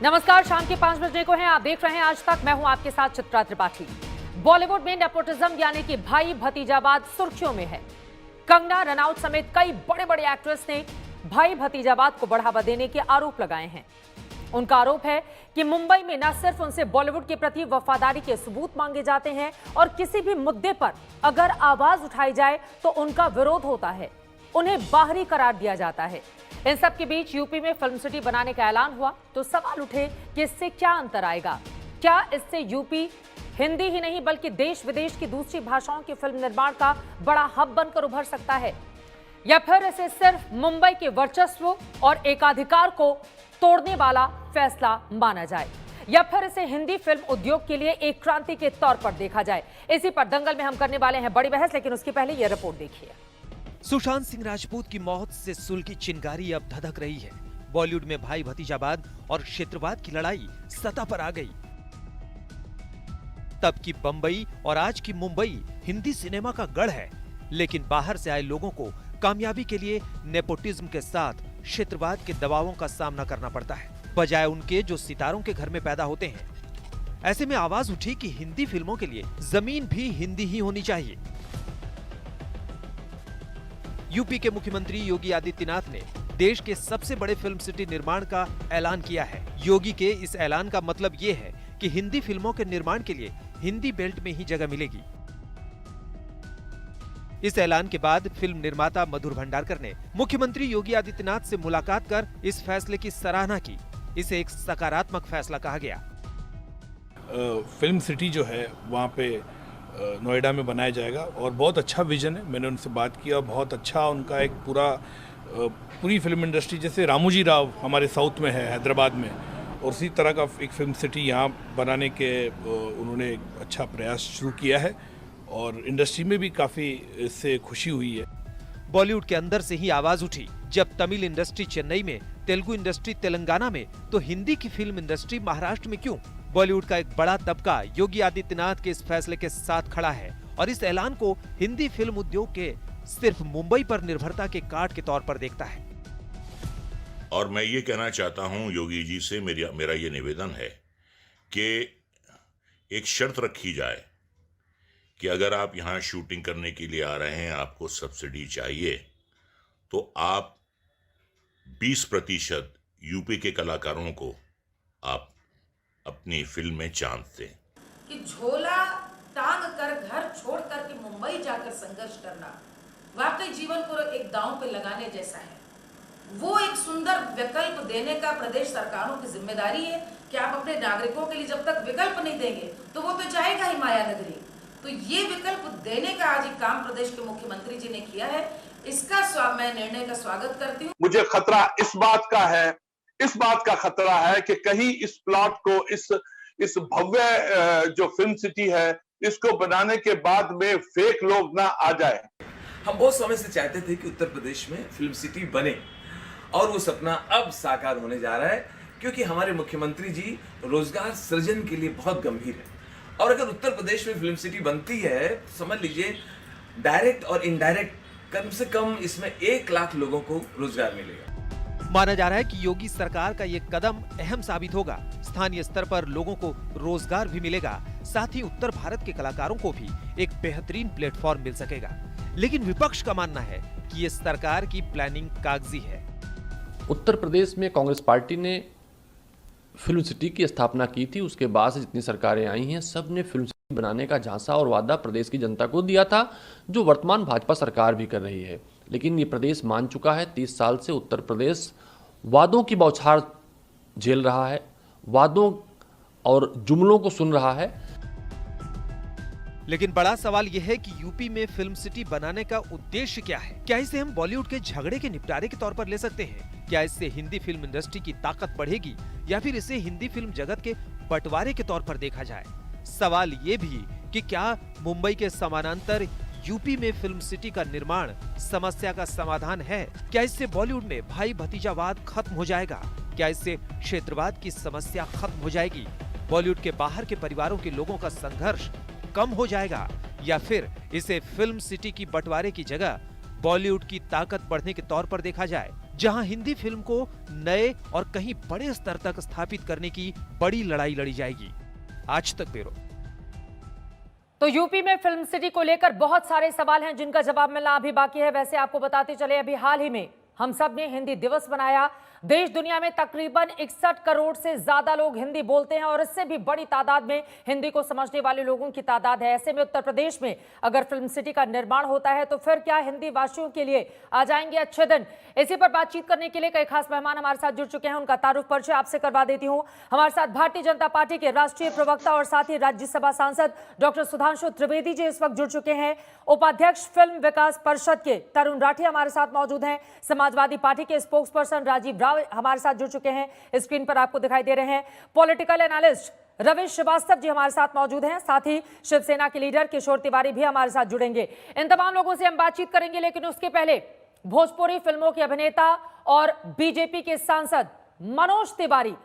नमस्कार, शाम के 5 बजने को हैं। आप देख रहे हैं आज तक। मैं हूं आपके साथ चित्रा त्रिपाठी। बॉलीवुड में नेपोटिज्म यानी कि भाई भतीजावाद सुर्खियों में है। कंगना रनौत समेत कई बड़े बड़े एक्ट्रेस ने भाई भतीजावाद को बढ़ावा देने के आरोप लगाए हैं। उनका आरोप है कि मुंबई में न सिर्फ उनसे बॉलीवुड के प्रति वफादारी के सबूत मांगे जाते हैं और किसी भी मुद्दे पर अगर आवाज उठाई जाए तो उनका विरोध होता है, उन्हें बाहरी करार दिया जाता है। इन सब के बीच यूपी में फिल्म सिटी बनाने का ऐलान हुआ तो सवाल उठे कि इससे क्या अंतर आएगा। क्या इससे यूपी हिंदी ही नहीं बल्कि देश विदेश की दूसरी भाषाओं की फिल्म निर्माण का बड़ा हब बनकर उभर सकता है, या फिर इसे सिर्फ मुंबई के वर्चस्व और एकाधिकार को तोड़ने वाला फैसला माना जाए, या फिर इसे हिंदी फिल्म उद्योग के लिए एक क्रांति के तौर पर देखा जाए। इसी पर दंगल में हम करने वाले हैं बड़ी बहस, लेकिन उसके पहले यह रिपोर्ट देखिए। सुशांत सिंह राजपूत की मौत से सुलगी चिंगारी अब धधक रही है। बॉलीवुड में भाई भतीजावाद और क्षेत्रवाद की लड़ाई सतह पर आ गई। तब की बंबई और आज की मुंबई हिंदी सिनेमा का गढ़ है, लेकिन बाहर से आए लोगों को कामयाबी के लिए नेपोटिज्म के साथ क्षेत्रवाद के दबावों का सामना करना पड़ता है, बजाय उनके जो सितारों के घर में पैदा होते हैं। ऐसे में आवाज उठी कि हिंदी फिल्मों के लिए जमीन भी हिंदी ही होनी चाहिए। यूपी के मुख्यमंत्री योगी आदित्यनाथ ने देश के सबसे बड़े फिल्म सिटी निर्माण का ऐलान किया है। योगी के इस ऐलान का मतलब ये है कि हिंदी फिल्मों के निर्माण के लिए हिंदी बेल्ट में ही जगह मिलेगी। इस ऐलान के बाद फिल्म निर्माता मधुर भंडारकर ने मुख्यमंत्री योगी आदित्यनाथ से मुलाकात कर इस फैसले की सराहना की। इसे एक सकारात्मक फैसला कहा गया। फिल्म सिटी जो है वहाँ पे नोएडा में बनाया जाएगा और बहुत अच्छा विजन है। मैंने उनसे बात किया, बहुत अच्छा उनका एक पूरी फिल्म इंडस्ट्री, जैसे रामोजी राव हमारे साउथ में है हैदराबाद में, और उसी तरह का एक फिल्म सिटी यहाँ बनाने के उन्होंने एक अच्छा प्रयास शुरू किया है और इंडस्ट्री में भी काफ़ी इससे खुशी हुई है। बॉलीवुड के अंदर से ही आवाज उठी। जब तमिल इंडस्ट्री चेन्नई में, तेलुगु इंडस्ट्री तेलंगाना में, तो हिंदी की फिल्म इंडस्ट्री महाराष्ट्र में क्यों? बॉलीवुड का एक बड़ा तबका योगी आदित्यनाथ के इस फैसले के साथ खड़ा है और इस ऐलान को हिंदी फिल्म उद्योग के सिर्फ मुंबई पर निर्भरता के कार्ड के तौर पर देखता है। और मैं ये कहना चाहता हूं योगी जी से, मेरा ये निवेदन है कि एक शर्त रखी जाए कि अगर आप यहाँ शूटिंग करने के लिए आ रहे हैं, आपको सब्सिडी चाहिए, तो आप 20% यूपी के कलाकारों को आप अपनी फिल्म में चांस दें। कि झोला टांग कर घर छोड़ कर के मुंबई जाकर संघर्ष करना वाकई जीवन को एक दांव पे लगाने जैसा है। वो एक सुंदर विकल्प देने का प्रदेश सरकारों की जिम्मेदारी है कि आप अपने नागरिकों के लिए जब तक विकल्प नहीं देंगे तो वो तो जाएगा ही माया नगरी। तो ये विकल्प देने का आज एक काम प्रदेश के मुख्यमंत्री जी ने किया है। इसका मैं निर्णय का स्वागत करती हूँ। मुझे खतरा इस बात का खतरा है कि कहीं इस प्लॉट को, इस भव्य जो फिल्म सिटी है, इसको बनाने के बाद में फेक लोग ना आ जाए। हम बहुत समय से चाहते थे कि उत्तर प्रदेश में फिल्म सिटी बने और वो सपना अब साकार होने जा रहा है, क्योंकि हमारे मुख्यमंत्री जी रोजगार सृजन के लिए बहुत गंभीर है। और अगर उत्तर प्रदेश में फिल्म सिटी बनती है, समझ लीजिए डायरेक्ट और इनडायरेक्ट कम से कम इसमें 1 लाख लोगों को रोजगार मिलेगा। माना जा रहा है कि योगी सरकार का ये कदम अहम साबित होगा। स्थानीय स्तर पर लोगों को रोजगार भी मिलेगा, साथ ही उत्तर भारत के कलाकारों को भी एक बेहतरीन प्लेटफॉर्म मिल सकेगा। लेकिन विपक्ष का मानना है कि ये सरकार की प्लानिंग कागजी है। उत्तर प्रदेश में कांग्रेस पार्टी ने फिल्म सिटी की स्थापना की थी। उसके बाद से जितनी सरकारें आई हैं, सब ने फिल्म सिटी बनाने का झांसा और वादा प्रदेश की जनता को दिया था, जो वर्तमान भाजपा सरकार भी कर रही है। लेकिन ये प्रदेश मान चुका है, 30 साल से उत्तर प्रदेश वादों की बौछार झेल रहा है, वादों और जुमलों को सुन रहा है। लेकिन बड़ा सवाल यह है कि यूपी में फिल्म सिटी बनाने का उद्देश्य क्या है? क्या इसे हम बॉलीवुड के झगड़े के निपटारे के तौर पर ले सकते हैं? क्या इससे हिंदी फिल्म इंडस्ट्री की ताकत बढ़ेगी, या फिर इसे हिंदी फिल्म जगत के बंटवारे के तौर पर देखा जाए? सवाल ये भी कि क्या मुंबई के समानांतर यूपी में फिल्म सिटी का निर्माण समस्या का समाधान है? क्या इससे बॉलीवुड में भाई भतीजावाद खत्म हो जाएगा? क्या इससे क्षेत्रवाद की समस्या खत्म हो जाएगी? बॉलीवुड के बाहर के परिवारों के लोगों का संघर्ष कम हो जाएगा, या फिर इसे फिल्म सिटी की बंटवारे की जगह बॉलीवुड की ताकत बढ़ने के तौर पर देखा जाए? जहां हिंदी फिल्म को नए और कहीं बड़े स्तर तक स्थापित करने की बड़ी लड़ाई लड़ी जाएगी। आज तक ब्यूरो। तो यूपी में फिल्म सिटी को लेकर बहुत सारे सवाल हैं जिनका जवाब मिलना अभी बाकी है। वैसे आपको बताते चले, अभी हाल ही में हम सब ने हिंदी दिवस मनाया। देश दुनिया में तकरीबन 61 करोड़ से ज्यादा लोग हिंदी बोलते हैं और इससे भी बड़ी तादाद में हिंदी को समझने वाले लोगों की तादाद है। ऐसे में उत्तर प्रदेश में अगर फिल्म सिटी का निर्माण होता है तो फिर क्या हिंदी भाषियों के लिए आ जाएंगे अच्छे दिन। इसी पर बातचीत करने के लिए कई खास मेहमान हमारे साथ जुड़ चुके हैं। उनका तारुफ परिचय आपसे करवा देती हूँ। हमारे साथ भारतीय जनता पार्टी के राष्ट्रीय प्रवक्ता और साथ ही राज्यसभा सांसद डॉक्टर सुधांशु त्रिवेदी जी इस वक्त जुड़ चुके हैं। उपाध्यक्ष फिल्म विकास परिषद के तरुण राठी हमारे साथ मौजूद हैं। समाजवादी पार्टी के स्पोक्स पर्सन राजीव राव हमारे साथ जुड़ चुके हैं, स्क्रीन पर आपको दिखाई दे रहे हैं। पॉलिटिकल एनालिस्ट रविश श्रीवास्तव जी हमारे साथ मौजूद हैं। साथ ही शिवसेना के लीडर किशोर तिवारी भी हमारे साथ जुड़ेंगे। इन तमाम लोगों से हम बातचीत करेंगे, लेकिन उसके पहले भोजपुरी फिल्मों के अभिनेता और बीजेपी के सांसद मनोज तिवारी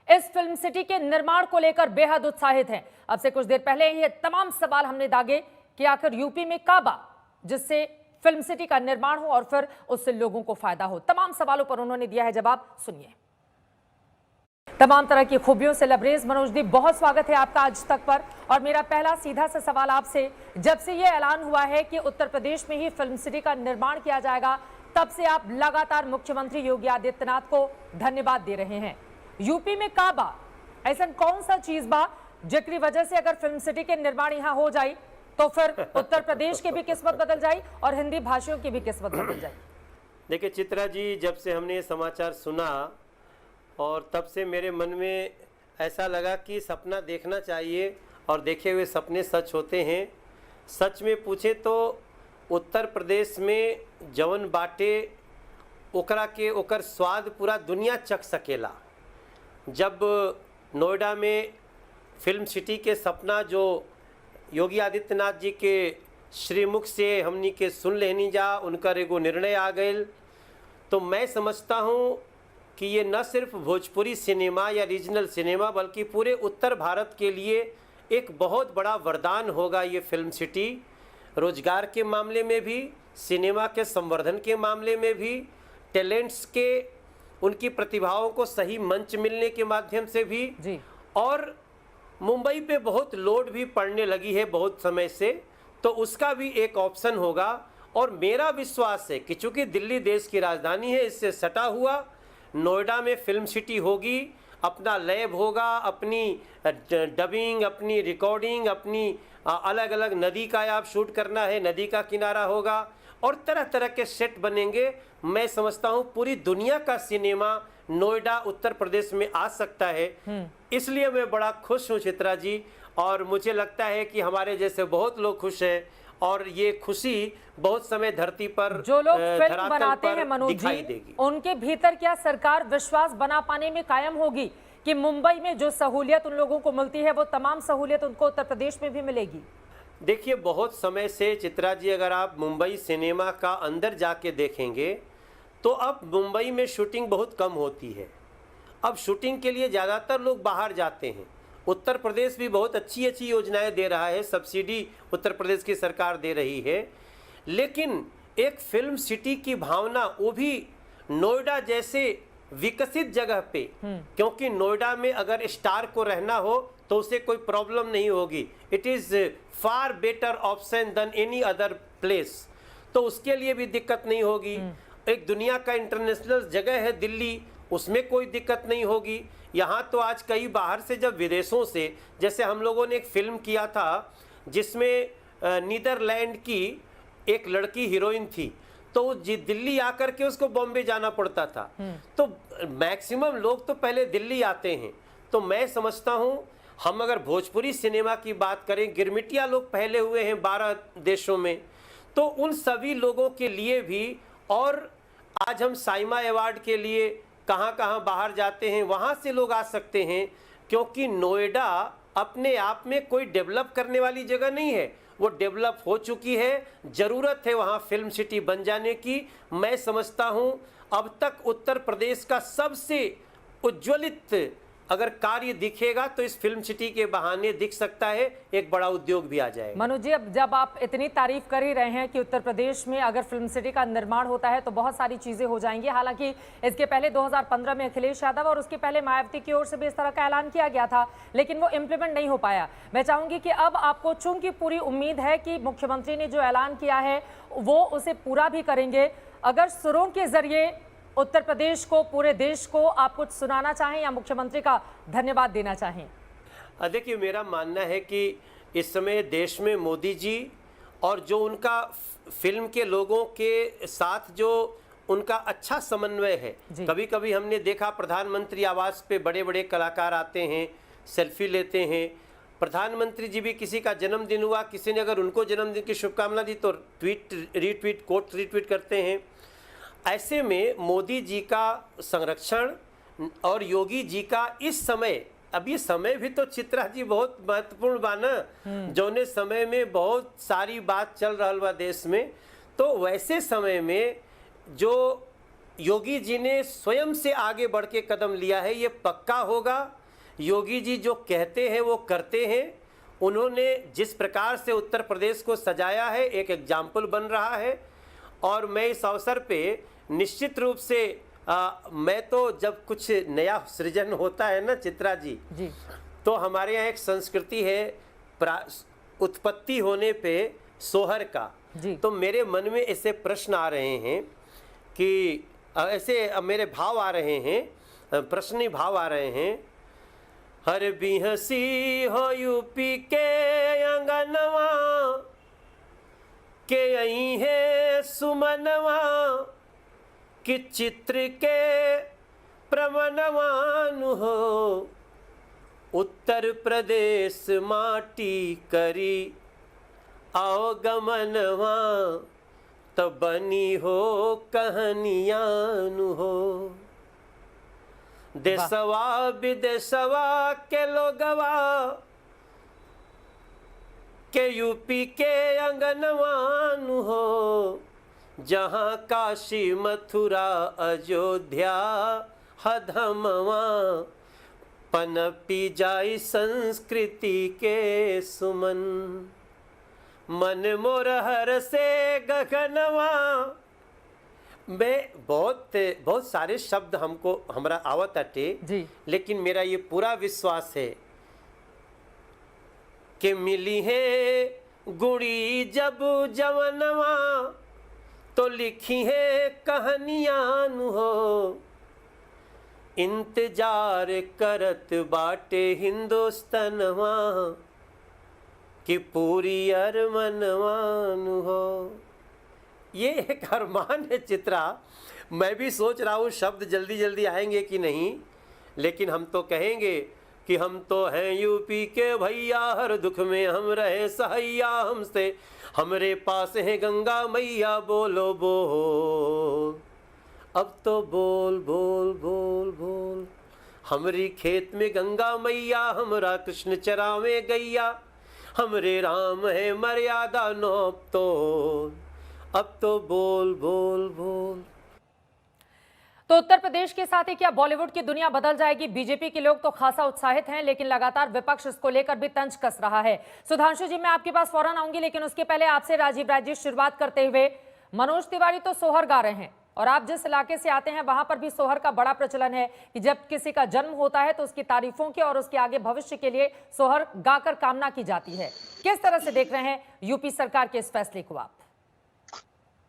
इस फिल्म सिटी के निर्माण को लेकर बेहद उत्साहित हैं। अब से कुछ देर पहले ये तमाम सवाल हमने दागे कि आखिर यूपी में काबा जिससे फिल्म सिटी का निर्माण हो और फिर उससे लोगों को फायदा हो। तमाम सवालों पर उन्होंने दिया है जवाब, सुनिए। तमाम तरह की खूबियों से लबरेज मनोज जी, बहुत स्वागत है आपका आज तक पर। और मेरा पहला सीधा सा सवाल आपसे, जब से ये ऐलान हुआ है कि उत्तर प्रदेश में ही फिल्म सिटी का निर्माण किया जाएगा, तब से आप लगातार मुख्यमंत्री योगी आदित्यनाथ को धन्यवाद दे रहे हैं। यूपी में काबा ऐसा कौन सा चीज बा जिसकी वजह से अगर फिल्म सिटी के निर्माण यहाँ हो जाए तो फिर उत्तर प्रदेश की भी किस्मत बदल जाए और हिंदी भाषियों की भी किस्मत बदल जाए? देखिए चित्रा जी, जब से हमने ये समाचार सुना और तब से मेरे मन में ऐसा लगा कि सपना देखना चाहिए और देखे हुए सपने सच होते हैं। सच में पूछे तो उत्तर प्रदेश में जवन बाटे ओकरा के ओकर स्वाद पूरा दुनिया चख सकेला। जब नोएडा में फिल्म सिटी के सपना जो योगी आदित्यनाथ जी के श्रीमुख से हमनी के सुन लेनी जा, उनका एगो निर्णय आ गए, तो मैं समझता हूँ कि ये न सिर्फ भोजपुरी सिनेमा या रीजनल सिनेमा बल्कि पूरे उत्तर भारत के लिए एक बहुत बड़ा वरदान होगा ये फिल्म सिटी। रोजगार के मामले में भी, सिनेमा के संवर्धन के मामले में भी, टैलेंट्स के उनकी प्रतिभाओं को सही मंच मिलने के माध्यम से भी जी। और मुंबई पे बहुत लोड भी पड़ने लगी है बहुत समय से, तो उसका भी एक ऑप्शन होगा। और मेरा विश्वास है कि चूंकि दिल्ली देश की राजधानी है, इससे सटा हुआ नोएडा में फिल्म सिटी होगी, अपना लैब होगा, अपनी डबिंग, अपनी रिकॉर्डिंग, अपनी अलग अलग नदी का आप शूट करना है, नदी का किनारा होगा और तरह तरह के सेट बनेंगे। मैं समझता हूँ पूरी दुनिया का सिनेमा नोएडा उत्तर प्रदेश में आ सकता है। इसलिए मैं बड़ा खुश हूँ चित्रा जी, और मुझे लगता है कि हमारे जैसे बहुत लोग खुश हैं और ये खुशी बहुत समय धरती पर जो लोग फिल्म बनाते हैं मनोज जी, उनके भीतर क्या सरकार विश्वास बना पाने में कायम होगी कि मुंबई में जो सहूलियत उन लोगों को मिलती है वो तमाम सहूलियत उनको उत्तर प्रदेश में भी मिलेगी? देखिए बहुत समय से चित्रा जी, अगर आप मुंबई सिनेमा का अंदर जाके देखेंगे तो अब मुंबई में शूटिंग बहुत कम होती है। अब शूटिंग के लिए ज़्यादातर लोग बाहर जाते हैं। उत्तर प्रदेश भी बहुत अच्छी अच्छी योजनाएं दे रहा है, सब्सिडी उत्तर प्रदेश की सरकार दे रही है, लेकिन एक फिल्म सिटी की भावना वो भी नोएडा जैसे विकसित जगह पे, क्योंकि नोएडा में अगर स्टार को रहना हो तो उसे कोई प्रॉब्लम नहीं होगी। It is far better option than any other place, तो उसके लिए भी दिक्कत नहीं होगी। एक दुनिया का इंटरनेशनल जगह है दिल्ली, उसमें कोई दिक्कत नहीं होगी। यहाँ तो आज कई बाहर से जब विदेशों से, जैसे हम लोगों ने एक फिल्म किया था जिसमें नीदरलैंड की एक लड़की हीरोइन थी, तो दिल्ली आकर के उसको बॉम्बे जाना पड़ता था। तो मैक्सिमम लोग तो पहले दिल्ली आते हैं। तो मैं समझता हूँ हम अगर भोजपुरी सिनेमा की बात करें, गिरमिटिया लोग पहले हुए हैं 12 देशों में, तो उन सभी लोगों के लिए भी, और आज हम साइमा अवार्ड के लिए कहाँ कहाँ बाहर जाते हैं, वहाँ से लोग आ सकते हैं, क्योंकि नोएडा अपने आप में कोई डेवलप करने वाली जगह नहीं है, वो डेवलप हो चुकी है। ज़रूरत है वहाँ फिल्म सिटी बन जाने की। मैं समझता हूँ अब तक उत्तर प्रदेश का सबसे उज्ज्वलित अगर कार्य दिखेगा तो इस फिल्म सिटी के बहाने दिख सकता है, एक बड़ा उद्योग भी आ जाएगा। मनोज जी, अब जब आप इतनी तारीफ कर ही रहे हैं कि उत्तर प्रदेश में अगर फिल्म सिटी का निर्माण होता है तो बहुत सारी चीजें हो जाएंगी। हालांकि इसके पहले 2015 में अखिलेश यादव और उसके पहले मायावती की ओर से भी इस तरह का ऐलान किया गया था, लेकिन वो इम्प्लीमेंट नहीं हो पाया। मैं चाहूंगी कि अब आपको चूंकि पूरी उम्मीद है कि मुख्यमंत्री ने जो ऐलान किया है वो उसे पूरा भी करेंगे, अगर सुरों के जरिए उत्तर प्रदेश को, पूरे देश को आप कुछ सुनाना चाहें या मुख्यमंत्री का धन्यवाद देना चाहें? देखिए, मेरा मानना है कि इस समय देश में मोदी जी और जो उनका फिल्म के लोगों के साथ जो उनका अच्छा समन्वय है, कभी कभी हमने देखा प्रधानमंत्री आवास पे बड़े बड़े कलाकार आते हैं, सेल्फी लेते हैं। प्रधानमंत्री जी भी किसी का जन्मदिन हुआ, किसी ने अगर उनको जन्मदिन की शुभकामना दी तो ट्वीट रीट्वीट, कोट रीट्वीट करते हैं। ऐसे में मोदी जी का संरक्षण और योगी जी का इस समय, अब ये समय भी तो चित्रा जी बहुत महत्वपूर्ण बा ना, जौने समय में बहुत सारी बात चल रहा बा देश में, तो वैसे समय में जो योगी जी ने स्वयं से आगे बढ़ के कदम लिया है, ये पक्का होगा। योगी जी जो कहते हैं वो करते हैं। उन्होंने जिस प्रकार से उत्तर प्रदेश को सजाया है, एक एग्जाम्पल बन रहा है। और मैं इस अवसर पे निश्चित रूप से मैं तो जब कुछ नया सृजन होता है ना चित्रा जी, तो हमारे यहाँ एक संस्कृति है उत्पत्ति होने पे सोहर का। तो मेरे मन में ऐसे प्रश्न आ रहे हैं कि ऐसे मेरे भाव आ रहे हैं, प्रश्न भाव आ रहे हैं। हर बिहसी हो यूपी के अंगनवा के यही है सुमनवा कि चित्र के प्रमनवान हो उत्तर प्रदेश माटी करी आओ गमनवा तब बनी हो कहानियान हो। देशवा विदेशवा के लोगवा के यूपी के अंगनवान हो, जहाँ काशी मथुरा अयोध्या हधमवा पनपी जाई संस्कृति के सुमन। मन मोर हर से गगनवा में बहुत सारे शब्द हमको हमरा आवत अटे, लेकिन मेरा ये पूरा विश्वास है कि मिली है गुड़ी जब जवनवा तो लिखी है कहानियां हो। इंतजार करत बाटे हिंदुस्तानवा कि पूरी अरमनवान हो। ये एक अरमान है चित्रा। मैं भी सोच रहा हूँ शब्द जल्दी जल्दी आएंगे कि नहीं, लेकिन हम तो कहेंगे कि हम तो हैं यूपी के भैया, हर दुख में हम रहे सहैया, हमसे हमरे पास है गंगा मैया, बोलो बोल अब तो बोल बोल बोल बोल। हमरी खेत में गंगा मैया, हमरा कृष्ण चरावे गैया, हमरे राम है मर्यादा नौप तो अब तो बोल बोल बोल। तो उत्तर प्रदेश के साथ ही क्या बॉलीवुड की दुनिया बदल जाएगी? बीजेपी के लोग तो खासा उत्साहित हैं, लेकिन लगातार विपक्ष इसको लेकर भी तंज कस रहा है। सुधांशु जी, मैं आपके पास फौरन आऊंगी, लेकिन उसके पहले आपसे राजीव राय जी शुरुआत करते हुए, मनोज तिवारी तो सोहर गा रहे हैं और आप जिस इलाके से आते हैं वहां पर भी सोहर का बड़ा प्रचलन है कि जब किसी का जन्म होता है तो उसकी तारीफों के और उसके आगे भविष्य के लिए सोहर गाकर कामना की जाती है। किस तरह से देख रहे हैं यूपी सरकार के इस फैसले को आप?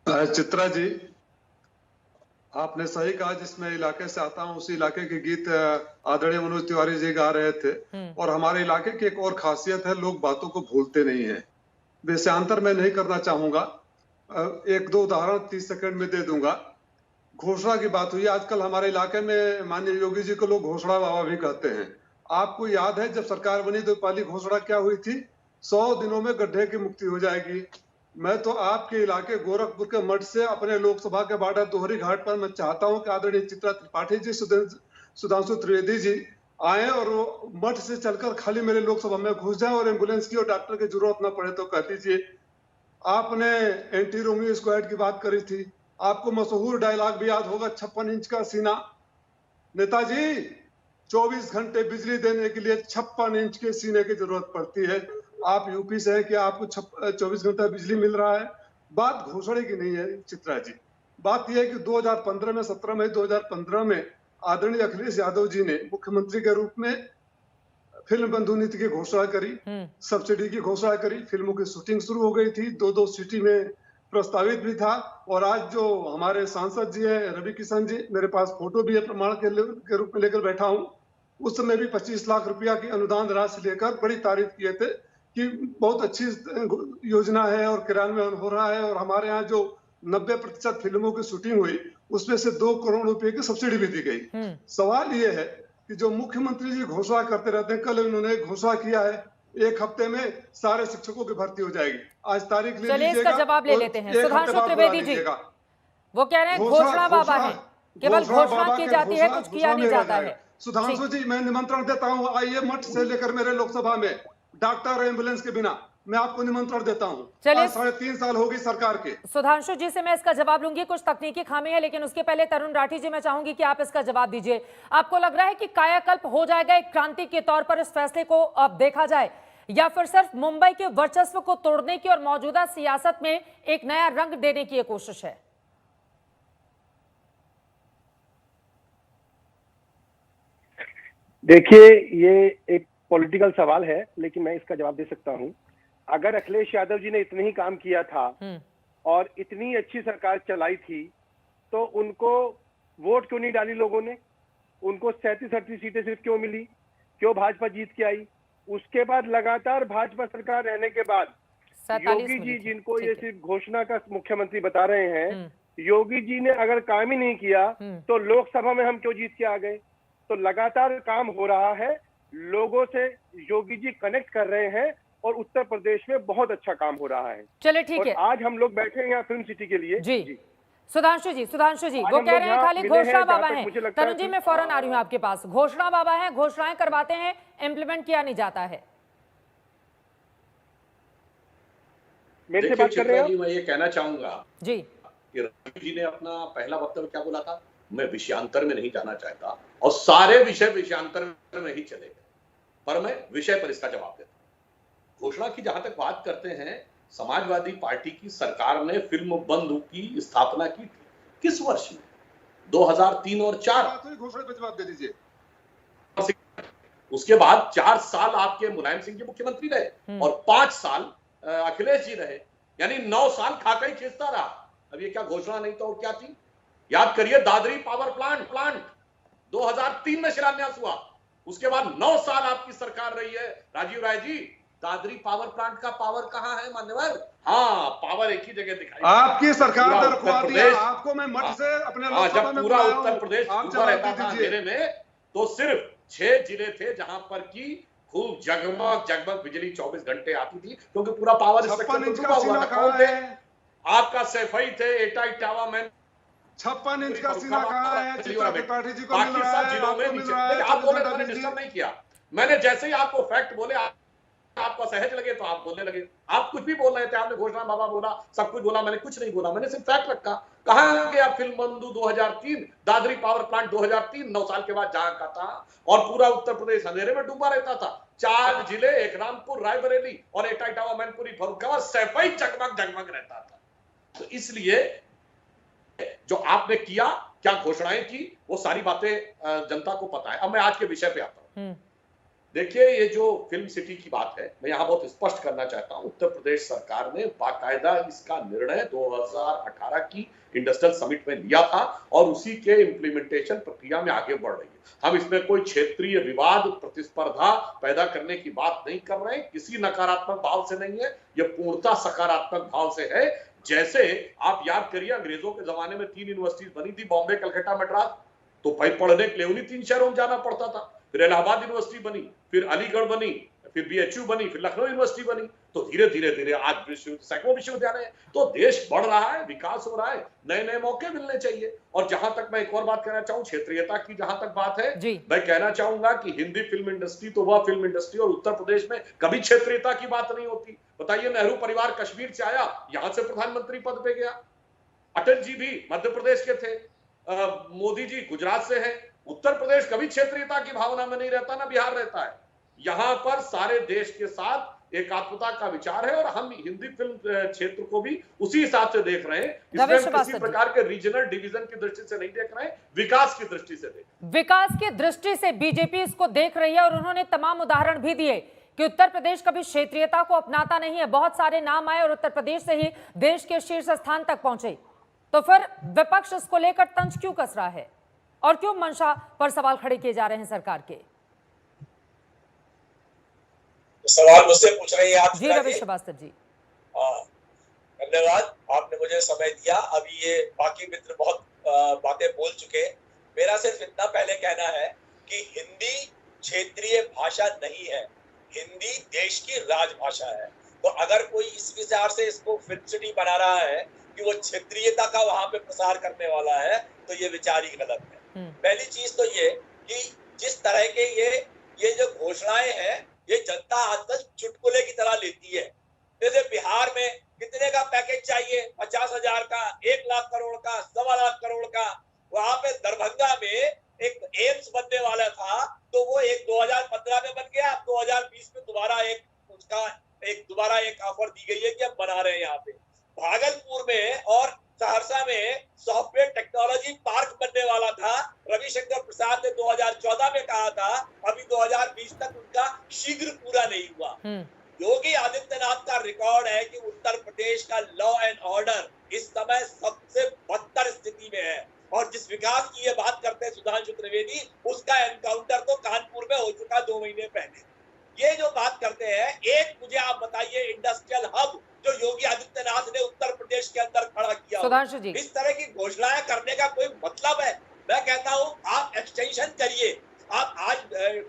चित्रा जी, आपने सही कहा। जिस मैं इलाके से आता हूँ उसी इलाके के गीत आदरणीय मनोज तिवारी जी गा रहे थे। और हमारे इलाके की एक और खासियत है, लोग बातों को भूलते नहीं है। विषयांतर मैं नहीं करना चाहूंगा, एक दो उदाहरण 30 सेकंड में दे दूंगा। घोषणा की बात हुई, आजकल हमारे इलाके में माननीय योगी जी को लोग घोषणा बाबा भी कहते हैं। आपको याद है जब सरकार बनी तो पहली घोषणा क्या हुई थी? 100 दिनों में गड्ढे की मुक्ति हो जाएगी। मैं तो आपके इलाके गोरखपुर के मठ से अपने लोकसभा के बॉर्डर दोहरी घाट पर मैं चाहता हूं कि आदरणीय चित्रा त्रिपाठी जी, सुधांशु त्रिवेदी जी आए और वो मठ से चलकर खाली मेरे लोकसभा में घुस जाए और एम्बुलेंस की और डॉक्टर की जरूरत ना पड़े तो कह दीजिए। आपने एंटी रोमियो स्क्वाड की बात करी थी, आपको मशहूर डायलॉग भी याद होगा, 56 इंच का सीना। नेताजी 24 घंटे बिजली देने के लिए 56 इंच के सीने की जरूरत पड़ती है। आप यूपी से हैं कि आपको 24 घंटा बिजली मिल रहा है। बात घोषणा की नहीं है चित्रा जी, बात यह है कि 2015 में 17 मई 2015 में आदरणीय अखिलेश यादव जी ने मुख्यमंत्री के रूप में फिल्म बंधु नीति की घोषणा करी, सब्सिडी की घोषणा करी, फिल्मों की शूटिंग शुरू हो गई थी, 2-2 सिटी में प्रस्तावित भी था। और आज जो हमारे सांसद जी हैं रवि किशन जी, मेरे पास फोटो भी है प्रमाण के रूप में लेकर बैठा हूं, उस समय भी 25 लाख रुपया की अनुदान राशि लेकर बड़ी तारीफ किए थे कि बहुत अच्छी योजना है और क्रियान्वयन हो रहा है। और हमारे यहाँ जो 90% फिल्मों की शूटिंग हुई उसमें से 2 करोड़ रुपए की सब्सिडी भी दी गई। सवाल ये है कि जो मुख्यमंत्री जी घोषणा करते रहते हैं, कल उन्होंने घोषणा किया है 1 हफ्ते में सारे शिक्षकों की भर्ती हो जाएगी। आज तारीख ले चलिए लीजिएगा, इसका जवाब ले लेते हैं। सुधांशु त्रिवेदी जी, वो कह रहे हैं घोषणा बाबा है, केवल घोषणा की जाती है, कुछ किया नहीं जाता है। सुधांशु जी, मैं निमंत्रण देता हूँ, आइए मठ से लेकर मेरे लोकसभा में, डॉक्टर एम्बुलेंस के बिना मैं आपको निमंत्रण देता हूँ। चलिए, 3.5 साल होगी सरकार के। सुधांशु जी से मैं इसका जवाब लूंगी, कुछ तकनीकी खामी है, लेकिन उसके पहले तरुण राठी जी मैं चाहूंगी कि आप इसका जवाब दीजिए। आपको लग रहा है कि कायाकल्प हो जाएगा, एक क्रांति के तौर पर इस फैसले को अब देखा जाए, या फिर सिर्फ मुंबई के वर्चस्व को तोड़ने की और मौजूदा सियासत में एक नया रंग देने की कोशिश है? देखिए, ये एक पॉलिटिकल सवाल है, लेकिन मैं इसका जवाब दे सकता हूं। अगर अखिलेश यादव जी ने इतने ही काम किया था और इतनी अच्छी सरकार चलाई थी, तो उनको वोट क्यों नहीं डाली लोगों ने? उनको 37-38 सीटें सिर्फ क्यों मिली? क्यों भाजपा जीत के आई? उसके बाद लगातार भाजपा सरकार रहने के बाद योगी जी, जिनको ये सिर्फ घोषणा का मुख्यमंत्री बता रहे हैं, योगी जी ने अगर काम ही नहीं किया तो लोकसभा में हम क्यों जीत के आ गए? तो लगातार काम हो रहा है, लोगों से योगी जी कनेक्ट कर रहे हैं और उत्तर प्रदेश में बहुत अच्छा काम हो रहा है। चलिए ठीक है, आज हम लोग बैठे हैं यहाँ फिल्म सिटी के लिए। जी सुधांशु जी, वो कह रहे हैं खाली घोषणा बाबा हैं। तरुण जी, मैं फौरन आ रही हूँ आपके पास। घोषणा बाबा हैं, घोषणाएं करवाते हैं, इम्प्लीमेंट किया नहीं जाता है। मेरे से बात कर रहे हैं? मैं ये कहना चाहूंगा जी कि रवि जी ने अपना पहला वक्तव्य क्या बोला था, मैं विषयांतर में नहीं जाना चाहता, और सारे विषय विषयांतर में ही चले गए, पर मैं विषय पर इसका जवाब देता हूं। घोषणा की जहां तक बात करते हैं, समाजवादी पार्टी की सरकार ने फिल्म बंधु की स्थापना की थी किस वर्ष में? 2003 और 4। घोषणा पे जवाब दे दीजिए। उसके बाद 4 साल आपके मुलायम सिंह जी मुख्यमंत्री रहे और 5 साल अखिलेश जी रहे, यानी 9 साल खाका ही खींचता रहा। अब ये क्या घोषणा नहीं तो और क्या थी? याद करिए, दादरी पावर प्लांट 2003 में शिलान्यास हुआ, उसके बाद 9 साल आपकी सरकार रही है राजीव राय जी। दादरी पावर प्लांट का पावर कहां है मान्यवर? हाँ, पावर एक ही जगह दिखाई, आपकी सरकार ने रुकवा दिया। आपको मैं मठ से अपने लोकसभा में पूरा उत्तर प्रदेश डूबा रहता था अंधेरे में, तो सिर्फ 6 जिले थे जहां पर की खूब जगमग बिजली 24 घंटे आती थी, क्योंकि पूरा पावर स्पेक्ट्रम डूबा हुआ था। कौन थे? आपका सैफई थे, एटा इटावा मैन 56 इंच का सीना कहां है? त्रिपाठी जी को बाकी सब जिलों में नीचे। आप बोले, मैंने डिस्टर्ब नहीं किया, मैंने जैसे ही आपको फैक्ट बोले, आपको सहज लगे तो आप बोलने लगे। आप कुछ भी बोल रहे थे, आपने घोषणा बाबा बोला, सब कुछ बोला, मैंने कुछ नहीं बोला, मैंने सिर्फ फैक्ट रखा। कहां गया फिल्म बंधु 2003, दादरी पावर प्लांट 2003, 9 साल के बाद जहां का था, और पूरा उत्तर प्रदेश अंधेरे में डूबा रहता था। 4 जिले, एक रामपुर, रायबरेली और एटा इटावा मैनपुरी फर्रुखाबाद, सैफई जगमग रहता था। तो इसलिए जो आपने किया, क्या घोषणाएं की, वो सारी बातें जनता को पता है। अब मैं आज के विषय पे आता हूं। देखिए, ये जो फिल्म सिटी की बात है, मैं यहां बहुत स्पष्ट करना चाहता हूं, उत्तर प्रदेश सरकार ने बाकायदा इसका निर्णय 2018 की इंडस्ट्रियल समिट में लिया था और उसी के इंप्लीमेंटेशन प्रक्रिया में आगे बढ़ रही है। हम इसमें कोई क्षेत्रीय विवाद, प्रतिस्पर्धा पैदा करने की बात नहीं कर रहे हैं, किसी नकारात्मक भाव से नहीं है, यह पूर्णतः सकारात्मक भाव से है। जैसे आप याद करिए, अंग्रेजों के जमाने में 3 यूनिवर्सिटीज बनी थी, बॉम्बे, कलकत्ता, मद्रास, तो भाई पढ़ने के लिए उन्हीं 3 शहरों में जाना पड़ता था। फिर इलाहाबाद यूनिवर्सिटी बनी, फिर अलीगढ़ बनी, फिर बीएचयू बनी, फिर लखनऊ यूनिवर्सिटी बनी, तो धीरे धीरे आज सैकड़ों विश्वविद्यालय है। तो देश बढ़ रहा है, विकास हो रहा है, नए नए मौके मिलने चाहिए। और जहां तक मैं एक और बात कहना चाहूं, क्षेत्रीयता की जहां तक बात है, मैं कहना चाहूंगा कि हिंदी फिल्म इंडस्ट्री तो वह फिल्म इंडस्ट्री, और उत्तर प्रदेश में कभी क्षेत्रीयता की बात नहीं होती। बताइए, नेहरू परिवार कश्मीर से आया, यहां से प्रधानमंत्री पद पे गया। अटल जी भी मध्य प्रदेश के थे, मोदी जी गुजरात से हैं, उत्तर प्रदेश कभी क्षेत्रीयता की भावना में नहीं रहता, ना बिहार रहता है। यहां पर सारे देश के साथ एकात्मता का विचार है और हम हिंदी फिल्म क्षेत्र को भी उसी हिसाब से देख रहे हैं। इसमें हम किसी प्रकार के रीजनल डिवीजन की दृष्टि से नहीं देख रहे हैं, विकास की दृष्टि से देख रहे हैं। विकास की दृष्टि से बीजेपी इसको देख रही है और उन्होंने तमाम उदाहरण भी दिए कि उत्तर प्रदेश कभी क्षेत्रीयता को अपनाता नहीं है। बहुत सारे नाम आए और उत्तर प्रदेश से ही देश के शीर्ष स्थान तक पहुंचे। तो फिर विपक्ष इसको लेकर तंज क्यों कस रहा है और क्यों मंशा पर सवाल खड़े किए जा रहे हैं सरकार के? सवाल मुझसे पूछ रही हैं आप? जी रविश श्रीवास्तव जी। धन्यवाद, आपने मुझे समय दिया। अभी ये बाकी मित्र बहुत बातें बोल चुके। मेरा सिर्फ इतना पहले कहना है कि हिंदी क्षेत्रीय भाषा नहीं है, हिंदी देश की राजभाषा है। तो अगर कोई इस विचार से इसको फिल्म सिटी बना रहा है कि वो क्षेत्रीयता का वहां पे प्रसार करने वाला है, तो ये विचार ही गलत है। पहली चीज तो ये कि जिस तरह के ये जो घोषणाएं हैं, ये जनता आजकल चुटकुले की तरह लेती है। जैसे बिहार में कितने का पैकेज चाहिए, 50,000 का, 1 लाख करोड़ का, 1.25 लाख करोड़ का। वहां पे दरभंगा में एक एम्स बनने वाला था, तो वो 2015 में बन गया। 2020 में दोबारा एक ऑफर दी गई है कि हम बना रहे हैं यहाँ पे। भागलपुर में और सहरसा में सॉफ्टवेयर टेक्नोलॉजी पार्क बनने वाला था। रविशंकर प्रसाद ने 2014 में कहा था, अभी 2020 तक उनका शीघ्र पूरा नहीं हुआ। योगी आदित्यनाथ का रिकॉर्ड है कि उत्तर प्रदेश का लॉ एंड ऑर्डर इस समय सबसे बदतर स्थिति में है। और जिस विकास की ये बात करते हैं सुधांशु त्रिवेदी, उसका एनकाउंटर तो कानपुर में हो चुका 2 महीने पहले। ये जो बात करते हैं, एक मुझे आप बताइए इंडस्ट्रियल हब जो योगी आदित्यनाथ ने उत्तर प्रदेश के अंदर खड़ा किया, सुधांशु जी, इस तरह की घोषणाएं करने का कोई मतलब है? मैं कहता हूं आप एक्सटेंशन करिए। आप आज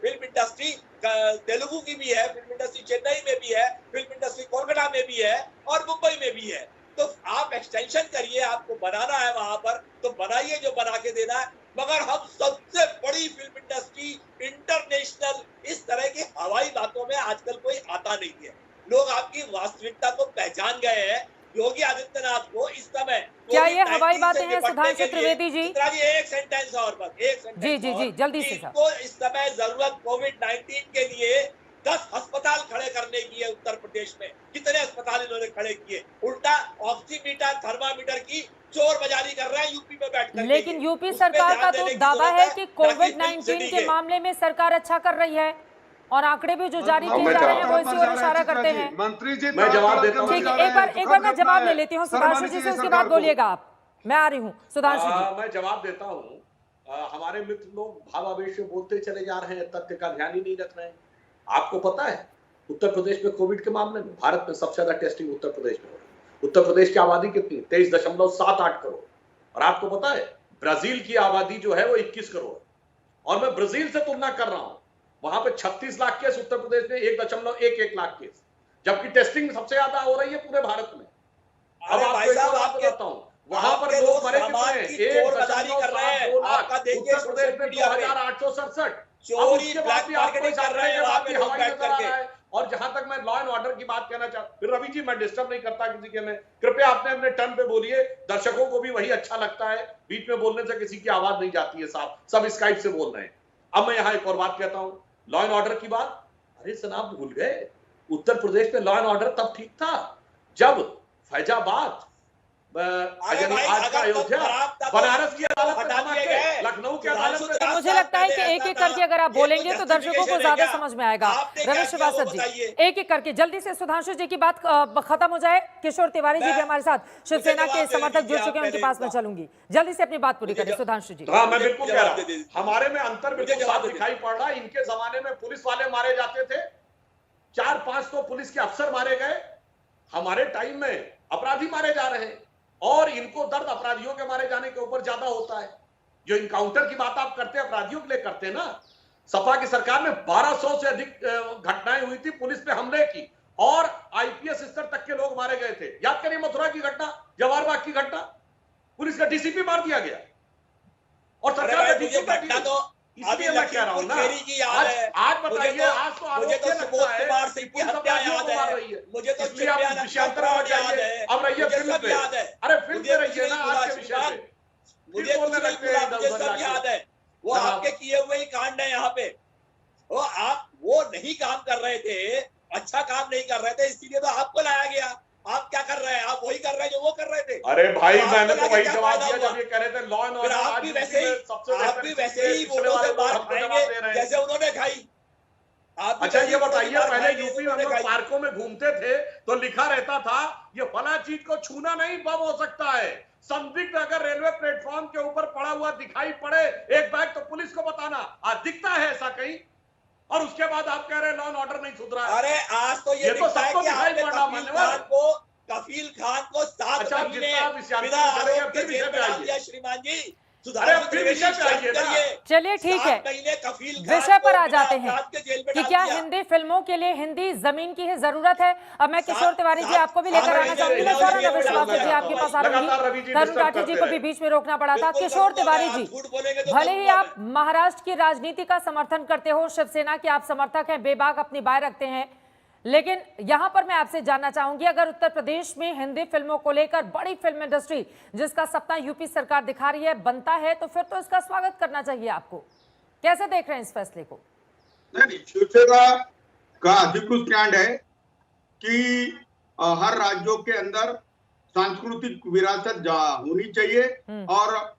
फिल्म इंडस्ट्री तेलुगु की भी है, फिल्म इंडस्ट्री चेन्नई में भी है, फिल्म इंडस्ट्री कोलकाता में भी है और मुंबई में भी है। तो आप एक्सटेंशन करिए, आपको बनाना है वहां पर तो बनाइए, जो बना के देना है। मगर हम सबसे बड़ी फिल्म इंडस्ट्री इंटरनेशनल, इस तरह की हवाई बातों में आजकल कोई आता नहीं है। लोग आपकी वास्तविकता को पहचान गए हैं। योगी आदित्यनाथ को इस समय क्या ये हवाई बातें हैं सुधांशु त्रिवेदी जी? एक सेंटेंस और बस, एक सेंटेंस। जी जल्दी से। इनको इस समय जरूरत कोविड-19 के लिए 10 अस्पताल खड़े करने की है उत्तर प्रदेश में। कितने अस्पताल इन्होंने खड़े किए? उल्टा ऑक्सीमीटर, थर्मामीटर की चोर बाजारी कर रहे हैं यूपी में बैठ कर। लेकिन यूपी सरकार का तो दावा है कि कोविड-19 के मामले में सरकार अच्छा कर रही है और आंकड़े भी जो जारी किए जा रहे हैं वो इसी ओर इशारा करते हैं। मंत्री जी, मैं जवाब देता हूं। ठीक है, एक बार मैं जवाब ले लेती हूँ सुधांशु जी से, उसके बाद बोलिएगा आप। मैं आ रही हूँ सुधांशु जी। मैं जवाब देता हूँ। हमारे मित्र लोग भावावेश में बोलते चले जा रहे हैं, तथ्य का ध्यान ही नहीं रख रहे हैं। आपको पता है उत्तर प्रदेश में कोविड के मामले में भारत में सबसे ज्यादा टेस्टिंग उत्तर प्रदेश में हो रही है। उत्तर प्रदेश की आबादी कितनी? 23.78 करोड़। और आपको पता है ब्राजील की आबादी जो है वो 21 करोड़। और मैं ब्राजील से तुलना कर रहा हूं, वहां पे 36 लाख केस, उत्तर प्रदेश में 1.11 लाख केस, जबकि टेस्टिंग सबसे ज्यादा हो रही है पूरे भारत में। अब आपको एक बात बताता हूं, वहां पर लोग मरे कितने हैं? 1.72 लाख। उत्तर प्रदेश में 2,867। चोरी ब्लैक मार्केटिंग कर रहे हैं वहां पे लोग बैठ करके। और जहां तक मैं लॉ एंड ऑर्डर की बात कहना चाहता हूं, रवि जी मैं डिस्टर्ब नहीं करता किसी के में, कृपया आपने अपने टर्न पे बोलिए। दर्शकों को भी वही अच्छा लगता है, बीच में बोलने से किसी की आवाज नहीं जाती है साहब, सब स्काइप से बोल रहे हैं। अब मैं यहाँ एक और बात कहता हूं, लॉ एंड ऑर्डर की बात। अरे सनाब भूल गए, उत्तर प्रदेश में लॉ एंड ऑर्डर तब ठीक था जब फैजाबाद, आज का अयोध्या, बनारस की अदालत, लखनऊ की अदालत। मुझे लगता है कि एक एक करके अगर आप बोलेंगे तो दर्शकों को ज्यादा समझ में आएगा। रविश श्रीवास्तव जी, एक एक करके जल्दी से सुधांशु जी की बात खत्म हो जाए। किशोर तिवारी जी भी हमारे साथ शिवसेना के समर्थक जुड़ चुके हैं, उनके पास में चलूंगी। जल्दी से अपनी बात पूरी करें सुधांशु जी। हाँ, मैं बिल्कुल कह रहा हूं, हमारे में अंतर बिल्कुल साफ दिखाई पड़ रहा है। इनके जमाने में पुलिस वाले मारे जाते थे, 4-5 तो पुलिस के अफसर मारे गए। हमारे टाइम में अपराधी मारे जा रहे हैं और इनको दर्द अपराधियों के मारे जाने के ऊपर ज्यादा होता है। जो इनकाउंटर की बात आप करते हैं, अपराधियों के लिए करते हैं ना। सपा की सरकार में 1200 से अधिक घटनाएं हुई थी पुलिस पे हमले की और आईपीएस स्तर तक के लोग मारे गए थे। याद करिए मथुरा की घटना, जवाहर बाग की घटना, पुलिस का डीसीपी मार दिया गया और सरकार ने घटना तो इसलिए मैं कह रहा हूं ना। आज बताइए, आज तो मुझे तो सुबोध कुमार सिंह की हत्या याद है, मुझे तो विषयांतर में जाइए। अब रहिए फिल्म पे, अरे फिल्म पे रहिए ना, आज के विषय पे मुझे सब याद है। वो आपके किए हुए ही कांड है यहाँ पे। वो नहीं काम कर रहे थे, अच्छा काम नहीं कर रहे थे, इसीलिए तो आपको लाया गया। आप क्या कर रहे हैं? आप वही कर रहे हैं जो वो कर रहे थे। अरे भाई मैंने तो वही जवाब दिया जब ये कह रहे थे लॉ एंड ऑर्डर। आप भी वैसे ही वोटों से मार खाएंगे जैसे उन्होंने खाई। अच्छा ये बताइए, पहले यूपी में हम लोग पार्कों में घूमते थे तो लिखा रहता था ये फला चीज को छूना नहीं, बम हो सकता है। संदिग्ध अगर रेलवे प्लेटफॉर्म के ऊपर पड़ा हुआ दिखाई पड़े एक बैग तो पुलिस को बताना। आज दिखता है ऐसा कहीं? और उसके बाद आप कह रहे हैं लॉ एंड ऑर्डर नहीं सुधरा है। अरे आज तो ये तो सबको दिखाई पड़ रहा कफील खान को 7 महीने बिना आरोप के जेल में डाल दिया। श्रीमान जी चलिए ठीक है, विषय पर आ जाते हैं कि क्या हिंदी फिल्मों के लिए हिंदी जमीन की है जरूरत है। अब मैं किशोर तिवारी जी आपको भी लेकर आना चाहूंगी। मैं सारा विश्वास जी आपके पास आ रही, तरुण राठी जी को भी बीच में रोकना पड़ा था। किशोर तिवारी जी, भले ही आप महाराष्ट्र की राजनीति का समर्थन करते हो, शिवसेना के आप समर्थक हैं, बेबाक अपनी बात रखते हैं, लेकिन यहां पर मैं आपसे जानना चाहूंगी, अगर उत्तर प्रदेश में हिंदी फिल्मों को लेकर बड़ी फिल्म इंडस्ट्री जिसका सपना यूपी सरकार दिखा रही है बनता है, तो फिर तो इसका स्वागत करना चाहिए आपको। कैसे देख रहे हैं इस फैसले को? नहीं, शिवसेना का अधिकृत स्टैंड है कि हर राज्यों के अंदर सांस्कृतिक विरासत होनी चाहिए। और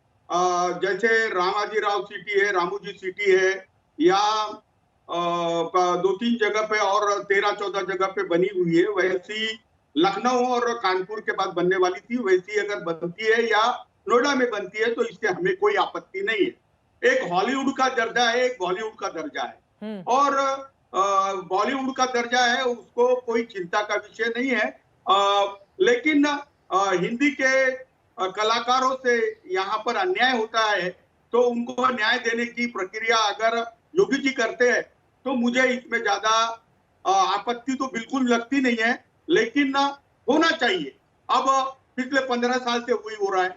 जैसे रामाजीराव सिटी है, रामोजी सिटी है, या 2-3 जगह पे और 13-14 जगह पे बनी हुई है, वैसी लखनऊ और कानपुर के बाद बनने वाली थी, वैसी अगर बनती है या नोएडा में बनती है तो इससे हमें कोई आपत्ति नहीं है। एक हॉलीवुड का दर्जा है, एक बॉलीवुड का दर्जा है, और बॉलीवुड का दर्जा है उसको कोई चिंता का विषय नहीं है। लेकिन हिंदी के कलाकारों से यहाँ पर अन्याय होता है तो उनको न्याय देने की प्रक्रिया अगर योगी जी करते हैं तो मुझे इसमें ज्यादा आपत्ति तो बिल्कुल लगती नहीं है, लेकिन होना चाहिए। अब पिछले 15 साल से वही हो रहा है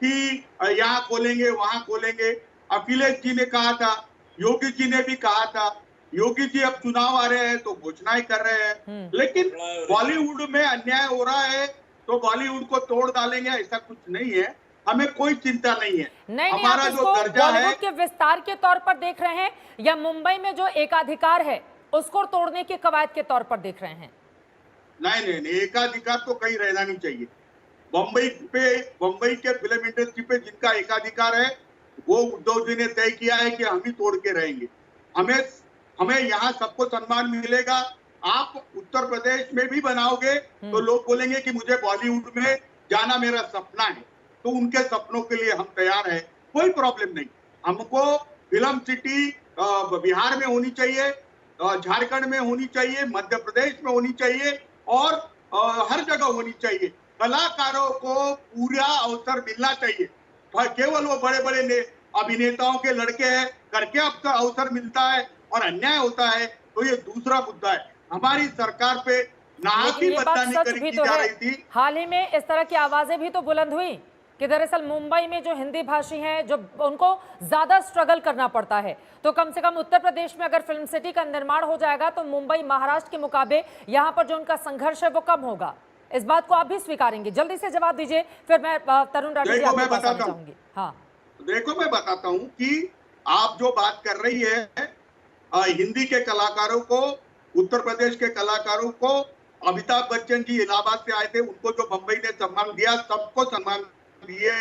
कि यहाँ खोलेंगे वहां खोलेंगे। अखिलेश जी ने कहा था, योगी जी ने भी कहा था, योगी जी अब चुनाव आ रहे हैं तो घोषणाएं कर रहे हैं, लेकिन बॉलीवुड में अन्याय हो रहा है तो बॉलीवुड को तोड़ डालेंगे ऐसा कुछ नहीं है। हमें कोई चिंता नहीं है। नहीं, हमारा जो दर्जा है बॉलीवुड के विस्तार के तौर पर देख रहे हैं या मुंबई में जो एकाधिकार है उसको तोड़ने के कवायद के तौर पर देख रहे हैं? नहीं, एकाधिकार तो कहीं रहना नहीं चाहिए। बम्बई के फिल्म इंडस्ट्री पे जिनका एकाधिकार है वो उद्धव जी ने तय किया है कि हम ही तोड़ के रहेंगे। हमें यहाँ सबको सम्मान मिलेगा। आप उत्तर प्रदेश में भी बनाओगे तो लोग बोलेंगे कि मुझे बॉलीवुड में जाना मेरा सपना है, तो उनके सपनों के लिए हम तैयार हैं, कोई प्रॉब्लम नहीं। हमको फिल्म सिटी बिहार में होनी चाहिए, झारखंड में होनी चाहिए, मध्य प्रदेश में होनी चाहिए, और हर जगह होनी चाहिए। कलाकारों को पूरा अवसर मिलना चाहिए। केवल वो बड़े बड़े अभिनेताओं के लड़के हैं करके अब अवसर मिलता है और अन्याय होता है तो ये दूसरा मुद्दा है। हमारी सरकार पे नाहक ही बदनामी की जा रही थी। हाल ही में इस तरह की आवाजें भी तो बुलंद हुई कि दरअसल मुंबई में जो हिंदी भाषी हैं, जो उनको ज्यादा स्ट्रगल करना पड़ता है, तो कम से कम उत्तर प्रदेश में अगर फिल्म सिटी का निर्माण हो जाएगा तो मुंबई महाराष्ट्र के मुकाबले यहाँ पर जो उनका संघर्ष है वो कम होगा। इस बात को आप भी स्वीकारेंगे? जल्दी से जवाब दीजिए, फिर मैं तरुण राठी जी आपको बताना चाहूंगी। हाँ देखो, मैं बताता हूँ कि आप जो बात कर रही है हिंदी के कलाकारों को, उत्तर प्रदेश के कलाकारों को, अमिताभ बच्चन जी इलाहाबाद से आए थे, उनको जो बंबई ने सम्मान दिया, सबको सम्मान दिए।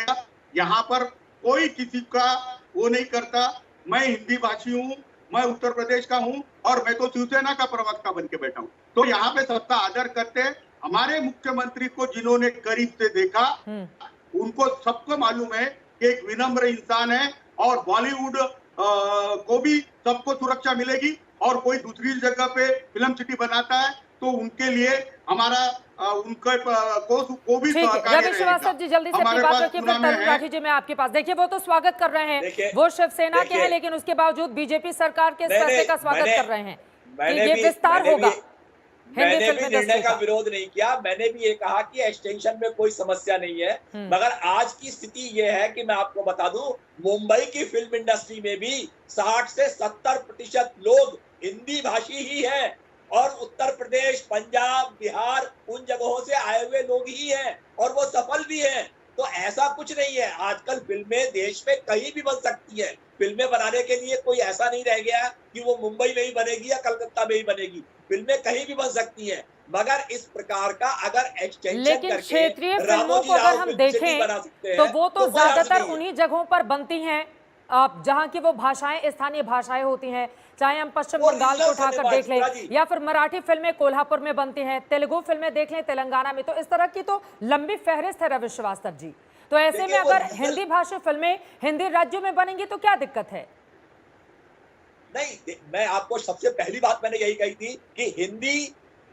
यहाँ पर कोई किसी का वो नहीं करता। मैं हिंदी भाषी हूँ, मैं उत्तर प्रदेश का हूँ और मैं तो शिवसेना का प्रवक्ता बन के बैठा हूँ, तो यहाँ पे सबका आदर करते हैं। हमारे मुख्यमंत्री को जिन्होंने करीब से देखा उनको सबको मालूम है कि एक विनम्र इंसान है और बॉलीवुड को भी सबको सुरक्षा मिलेगी, और कोई दूसरी जगह पे फिल्म सिटी बनाता है तो उनके लिए हमारा उनके को भी रवि श्रीवास्तव जी जल्दी से अपनी बात रखिए, फिर तरुण राठी जी मैं आपके पास। देखिए, वो तो स्वागत कर रहे हैं, वो शिवसेना के हैं, लेकिन उसके बावजूद बीजेपी सरकार के फैसले का स्वागत कर रहे हैं कि ये विस्तार होगा। मैंने भी निर्णय का विरोध नहीं किया। मैंने भी ये कहा कि एक्सटेंशन में कोई समस्या नहीं है, मगर आज की स्थिति ये है कि मैं आपको बता दूं, मुंबई की फिल्म इंडस्ट्री में भी 60 से 70% लोग हिंदी भाषी ही हैं, और उत्तर प्रदेश, पंजाब, बिहार, उन जगहों से आए हुए लोग ही हैं, और वो सफल भी हैं। तो ऐसा कुछ नहीं है। आजकल फिल्में देश में कहीं भी बन सकती हैं। फिल्में बनाने के लिए कोई ऐसा नहीं रह गया कि वो मुंबई में ही बनेगी या कलकत्ता में ही बनेगी। फिल्में कहीं भी बन सकती हैं, मगर इस प्रकार का अगर एक्सटेंशन लेकिन करके क्षेत्रीय फिल्मों को अगर हम देखें तो वो तो ज्यादातर उन्हीं जगहों पर बनती हैं जहां की वो भाषाएं स्थानीय भाषाएं होती हैं, चाहे हम पश्चिम बंगाल को उठाकर देख लें या फिर मराठी फिल्में कोल्हापुर में बनती हैं, तेलुगु फिल्में देख लें तेलंगाना में। तो इस तरह की तो लंबी फहरिस्त है रवि श्रीवास्तव जी। तो ऐसे में अगर हिंदी भाषी फिल्में हिंदी राज्यों में बनेंगी तो क्या दिक्कत है? नहीं, मैं आपको सबसे पहली बात मैंने यही कही थी कि हिंदी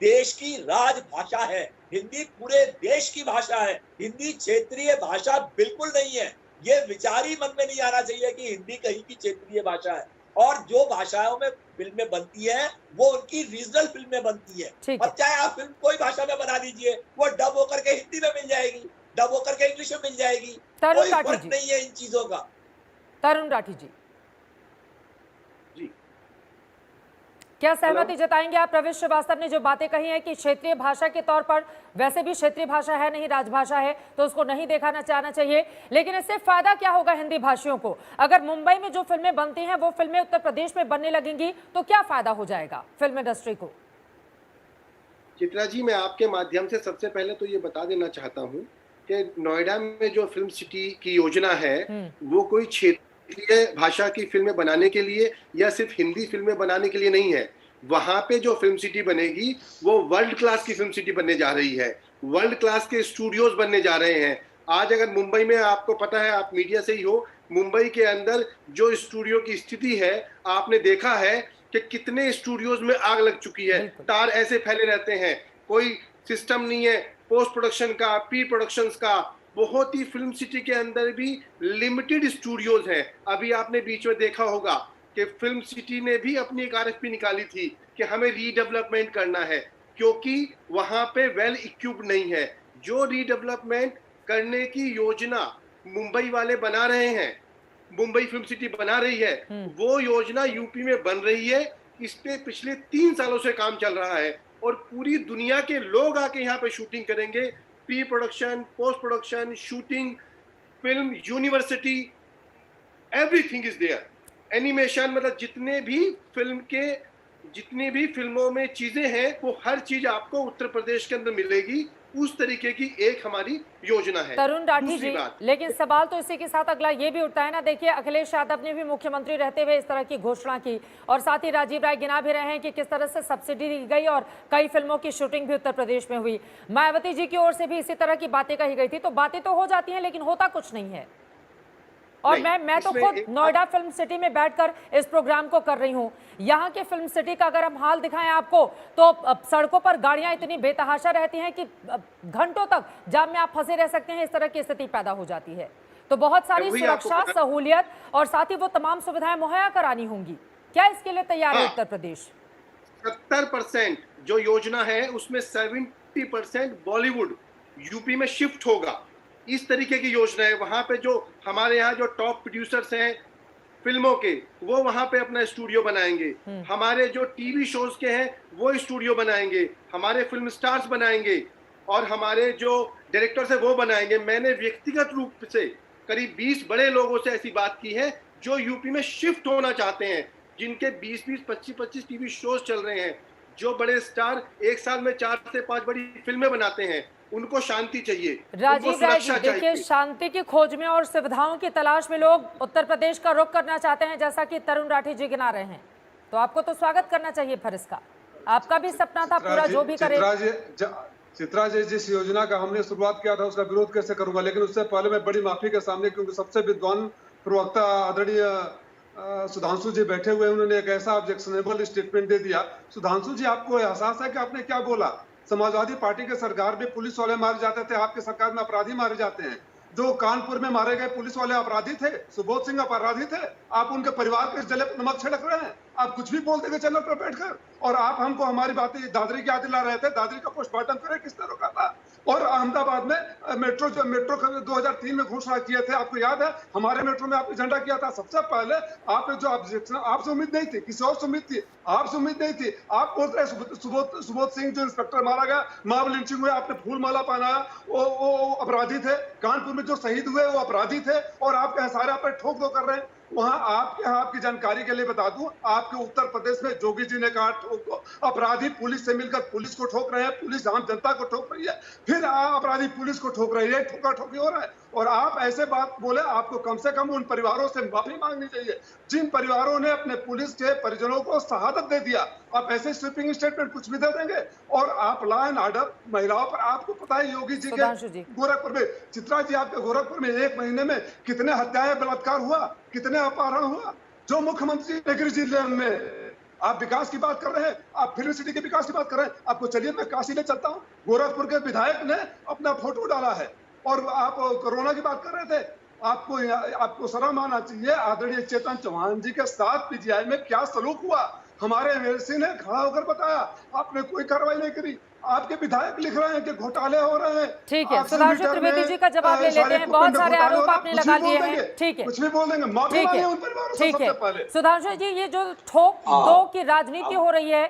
देश की राजभाषा है, हिंदी पूरे देश की भाषा है, हिंदी क्षेत्रीय भाषा बिल्कुल नहीं है। ये विचार ही मन में नहीं आना चाहिए कि हिंदी कहीं की क्षेत्रीय भाषा है। और जो भाषाओं में फिल्में बनती है वो उनकी रीजनल फिल्में बनती है। अब चाहे आप फिल्म कोई भाषा में बना दीजिए, वो डब होकर के हिंदी में मिल जाएगी, डब होकर के इंग्लिश में मिल जाएगी, कोई फर्क नहीं है इन चीजों का। तरुण राठी जी, क्या सहमति जताएंगे आप? रवि श्रीवास्तव ने जो बातें कही हैं कि क्षेत्रीय भाषा के तौर पर, वैसे भी क्षेत्रीय भाषा है नहीं राजभाषा है, तो उसको नहीं देखना चाहना चाहिए, लेकिन इससे फायदा क्या होगा हिंदी भाषियों को? अगर मुंबई में जो फिल्में बनती हैं वो फिल्में उत्तर प्रदेश में बनने लगेंगी तो क्या फायदा हो जाएगा फिल्म इंडस्ट्री को? चित्रा जी, मैं आपके माध्यम से सबसे पहले तो ये बता देना चाहता हूँ कि नोएडा में जो फिल्म सिटी की योजना है वो कोई क्षेत्रीय भाषा की फिल्में बनाने के लिए या सिर्फ हिंदी फिल्में बनाने के लिए नहीं है। वहां पे जो फिल्म सिटी बनेगी वो वर्ल्ड क्लास की फिल्म सिटी बनने जा रही है, वर्ल्ड क्लास के स्टूडियोज बनने जा रहे हैं। आज अगर मुंबई में, आपको पता है, आप मीडिया से ही हो, मुंबई के अंदर जो स्टूडियो की स्थिति है आपने देखा है कि कितने स्टूडियोज में आग लग चुकी है, तार ऐसे फैले रहते हैं, कोई सिस्टम नहीं है पोस्ट प्रोडक्शन का, प्री प्रोडक्शन का। बहुत ही फिल्म सिटी के अंदर भी लिमिटेड स्टूडियोज हैं। अभी आपने बीच में देखा होगा कि फिल्म सिटी ने भी अपनी एक आरएफपी निकाली थी कि हमें रीडेवलपमेंट करना है, क्योंकि वहां पे वेल इक्विप्ड नहीं है। जो रीडेवलपमेंट करने की योजना मुंबई वाले बना रहे हैं, मुंबई फिल्म सिटी बना रही है, वो योजना यूपी में बन रही है। इस पे पिछले 3 सालों से काम चल रहा है और पूरी दुनिया के लोग आके यहाँ पे शूटिंग करेंगे। Pre production, post production, shooting, film university, everything is there. Animation, मतलब जितने भी फिल्मों में चीजें हैं वो हर चीज आपको उत्तर प्रदेश के अंदर मिलेगी। उस तरीके की एक हमारी योजना है। तरुण राठी जी, लेकिन सवाल तो इसी के साथ अगला ये भी उठता है ना, देखिए अखिलेश यादव ने भी मुख्यमंत्री रहते हुए इस तरह की घोषणा की और साथ ही राजीव राय गिना भी रहे हैं कि किस तरह से सब्सिडी दी गई और कई फिल्मों की शूटिंग भी उत्तर प्रदेश में हुई। मायावती जी की ओर से भी इसी तरह की बातें कही गई थी। तो बातें तो हो जाती हैं लेकिन होता कुछ नहीं है। और मैं तो खुद नोएडा फिल्म सिटी में बैठकर इस प्रोग्राम को कर रही हूं। यहाँ के फिल्म सिटी का अगर हम हाल दिखाएं आपको तो सड़कों पर गाड़ियां इतनी बेतहाशा रहती हैं कि घंटों तक जाम में आप फंसे रह सकते हैं। इस तरह की स्थिति पैदा हो जाती है। तो बहुत सारी सुरक्षा, सहूलियत और साथ ही वो तमाम सुविधाएं मुहैया करानी होंगी। क्या इसके लिए तैयार है उत्तर प्रदेश? 70% जो योजना है उसमें 70% बॉलीवुड यूपी में शिफ्ट होगा। इस तरीके की योजना है। वहां पे जो हमारे यहाँ जो टॉप प्रोड्यूसर्स हैं फिल्मों के, वो वहां पे अपना स्टूडियो बनाएंगे। हमारे जो टीवी शोज के हैं वो स्टूडियो बनाएंगे, हमारे फिल्म स्टार्स बनाएंगे और हमारे जो डायरेक्टर्स है वो बनाएंगे। मैंने व्यक्तिगत रूप से करीब 20 बड़े लोगों से ऐसी बात की है जो यूपी में शिफ्ट होना चाहते हैं, जिनके 20-20, 25-25 टीवी शोज चल रहे हैं। जो बड़े स्टार एक साल में 4 से 5 बड़ी फिल्में बनाते हैं, उनको शांति चाहिए, राजीव राय जी, देखिए शांति की खोज में और सुविधाओं की तलाश में लोग उत्तर प्रदेश का रुख करना चाहते हैं, जैसा कि तरुण राठी जी गिना रहे हैं। तो आपको तो स्वागत करना चाहिए फिर इसका। आपका भी सपना था पूरा, जो भी करे। चित्रा जी, जिस योजना का हमने शुरुआत किया था उसका विरोध कैसे करूंगा, लेकिन उससे पहले मैं बड़ी माफी के सामने, क्योंकि सबसे विद्वान प्रवक्ता आदरणीय सुधांशु जी बैठे हुए, उन्होंने एक ऐसा ऑब्जेक्शनेबल स्टेटमेंट दे दिया। सुधांशु जी, आपको एहसास है कि आपने क्या बोला? समाजवादी पार्टी के सरकार में पुलिस वाले मारे जाते थे, आपके सरकार में अपराधी मारे जाते हैं। जो कानपुर में मारे गए पुलिस वाले अपराधी थे, सुबोध सिंह अपराधी थे। आप उनके परिवार पे जले नमक छिड़क रहे हैं। आप कुछ भी बोलते थे चैनल पर बैठकर, और आप हमको हमारी बातें दादरी की याद दिला रहे थे। दादरी का पोस्टमार्टम करे किसने रोका था? और अहमदाबाद में मेट्रो 2003 में घोषणा किए थे, आपको याद है? हमारे मेट्रो में आपने झंडा किया था। सबसे पहले आपने जो ऑब्जेक्शन, आपसे उम्मीद नहीं थी, किसी और से उम्मीद थी, आपसे उम्मीद नहीं थी। आप बोल रहे सुबोध सिंह जो इंस्पेक्टर मारा गया, मॉब लिंचिंग हुई, आपने फूल माला पहनाया, वो अपराधी थे। कानपुर में जो शहीद हुए वो अपराधी थे और आप कहीं सारे पर ठोक दो कर रहे हैं। वहां आपकी जानकारी के लिए बता दूं, आपके उत्तर प्रदेश में जोगी जी ने कहा ठोक दो, अपराधी पुलिस से मिलकर पुलिस को ठोक रहे हैं, पुलिस आम जनता को ठोक रही है, फिर अपराधी पुलिस को ठोक रही है, ठोका ठोकी हो रहा है। और आप ऐसे बात बोले, आपको कम से कम उन परिवारों से माफी मांगनी चाहिए जिन परिवारों ने अपने पुलिस के परिजनों को शहादत दे दिया। आप ऐसे स्वीपिंग स्टेटमेंट कुछ भी दे देंगे। और आप लॉ एंड ऑर्डर महिलाओं पर, आपको पता है योगी जी के गोरखपुर में, चित्रा जी आपके गोरखपुर में 1 महीने में कितने हत्याएं, बलात्कार हुआ, कितने अपहरण हुआ। जो मुख्यमंत्री नगरी जिले में आप विकास की बात कर रहे हैं, आप फिल्म सिटी के विकास की बात कर रहे हैं। आपको चलिए मैं काशी ले चलता हूँ, गोरखपुर के विधायक ने अपना फोटो डाला है और आप कोरोना की बात कर रहे थे। आपको शर्म आना चाहिए। आदरणीय चेतन चौहान जी के साथ पीजीआई में क्या सलूक हुआ, हमारे एमएलसी ने खड़ा होकर बताया, आपने कोई कार्रवाई नहीं करी। आपके विधायक लिख रहे हैं कि घोटाले हो रहे हैं। ठीक है, सुधांशु त्रिवेदी जी का जवाब ले लेते हैं। बहुत सारे आरोप आपने लगा दिए हैं। ठीक है, कुछ भी बोल देंगे, माफी मांगे उन परिवारों से सबसे पहले। सुधांशु जी, ये जो ठोक दो की राजनीति हो रही है,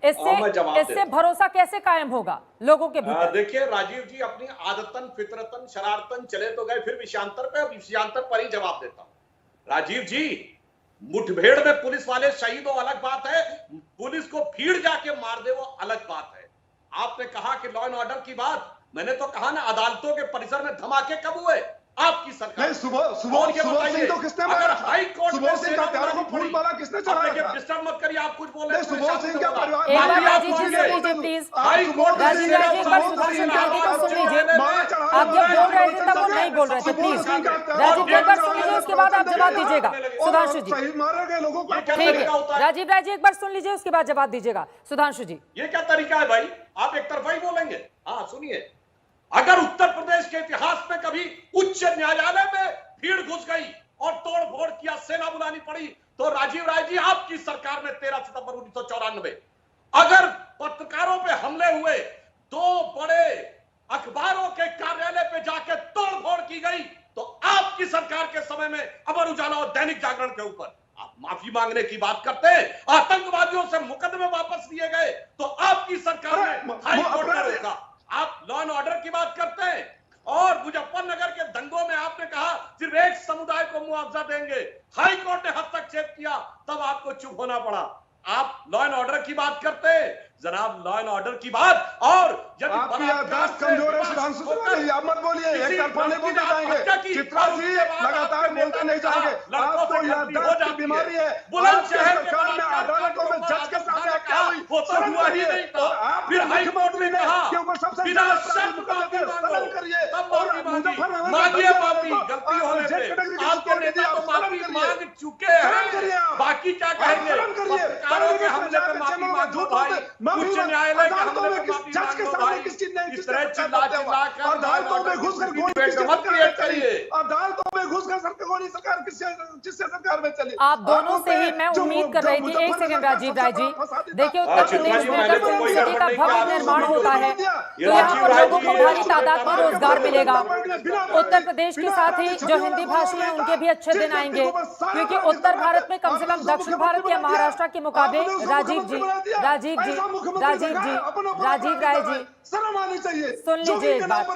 इससे भरोसा कैसे कायम होगा लोगों के भीतर? देखिए राजीव जी, अपनी आदतन फितरतन शरारतन चले तो गए, फिर विषयांतर पे, विषयांतर पर ही जवाब देता हूं। राजीव जी, मुठभेड़ में पुलिस वाले शहीद हो अलग बात है, पुलिस को भीड़ जाके मार दे वो अलग बात है। आपने कहा कि लॉ एंड ऑर्डर की बात, मैंने तो कहा ना अदालतों के परिसर में धमाके कब हुए? आपकी सरकार। सुबह सिंह तो किसने मारा? हाई कोर्ट सुबह सिंह का प्यारों को फूल मारा किसने चढ़ाया था? डिस्टर्ब मत करिए, आप कुछ बोल रहे हैं। सुबह सिंह का परिवार, एक बार राजीव जी सुन लीजिए प्लीज। हाई कोर्ट राजीव जी एक बार सुधांशु त्रिवेदी को सुन लीजिए। आप जब बोल रहे थे तब वो नहीं बोल रहे थे, प्लीज राजीव जी एक बार सुन लीजिए, उसके बाद आप जवाब दीजिएगा। सुधांशु जी मारे गए लोगों को ठीक है, राजीव राय जी एक बार सुन लीजिए, उसके बाद जवाब दीजिएगा। सुधांशु जी, ये क्या तरीका है भाई? आप एक तरफा ही बोलेंगे? हाँ सुनिए, अगर उत्तर प्रदेश के इतिहास में कभी उच्च न्यायालय में भीड़ घुस गई और तोड़फोड़ किया, सेना बुलानी पड़ी, तो राजीव राय जी आपकी सरकार में 13 सितंबर 1994 अगर पत्रकारों पे हमले हुए, 2 बड़े अखबारों के कार्यालय पे जाके तोड़फोड़ की गई, तो आपकी सरकार के समय में अमर उजाला और दैनिक जागरण के ऊपर आप माफी मांगने की बात करते हैं। आतंकवादियों से मुकदमे वापस लिए गए तो आपकी सरकार ने हाई कोर्ट ने रोका। आप लॉ एंड ऑर्डर की बात करते हैं और मुजफ्फरनगर के दंगों में आपने कहा सिर्फ एक समुदाय को मुआवजा देंगे, हाई कोर्ट ने हस्तक्षेप किया, तब आपको चुप होना पड़ा। आप लॉ एंड ऑर्डर की बात करते हैं, जनाब लॉ एंड ऑर्डर की बात, और आपकी याददाश्त कमजोर है सुधांशु त्रिवेदी, आप मत बोलिए, एक तरफा नहीं बोलते जाएंगे। चित्रा जी लगातार बोलते नहीं जाएंगे, आपको याददाश्त की बीमारी है। बुलंदशहर सरकार में अदालतों में जज के सामने क्या हुई, शर्म करिए। आप फिर हाई कोर्ट ने कहा के ऊपर सबसे बिना शर्त माफी मांगो, करिए और मुजफ्फरनगर मांगिए माफी, गलती होने पे आपके नेता तो माफी मांग चुके हैं, बाकी क्या कहेंगे? पत्रकारों के हमले पे माफी मांगो भाई, उच्च न्यायालय के हमले पे माफी मांगो भाई। इस तरह चिल्ला चिल्ला कर अदालतों में घुसकर गोली मत क्रिएट करिए। अदालतों में घुसकर सरकार जिससे सरकार में चली। आप दोनों से ही मैं उम्मीद कर रही थी। एक सेकंड राजीव राय जी, देखिए उत्तर प्रदेश में अगर फिल्म सिटी का भव्य निर्माण होता है तो यहाँ पर लोगों को भारी तादाद में रोजगार मिलेगा। उत्तर प्रदेश के साथ ही जो हिंदी भाषी हैं उनके भी अच्छे दिन आएंगे, क्योंकि उत्तर भारत में कम से कम दक्षिण भारत या महाराष्ट्र के मुकाबले राजीव राय जी सुन लीजिए एक बात,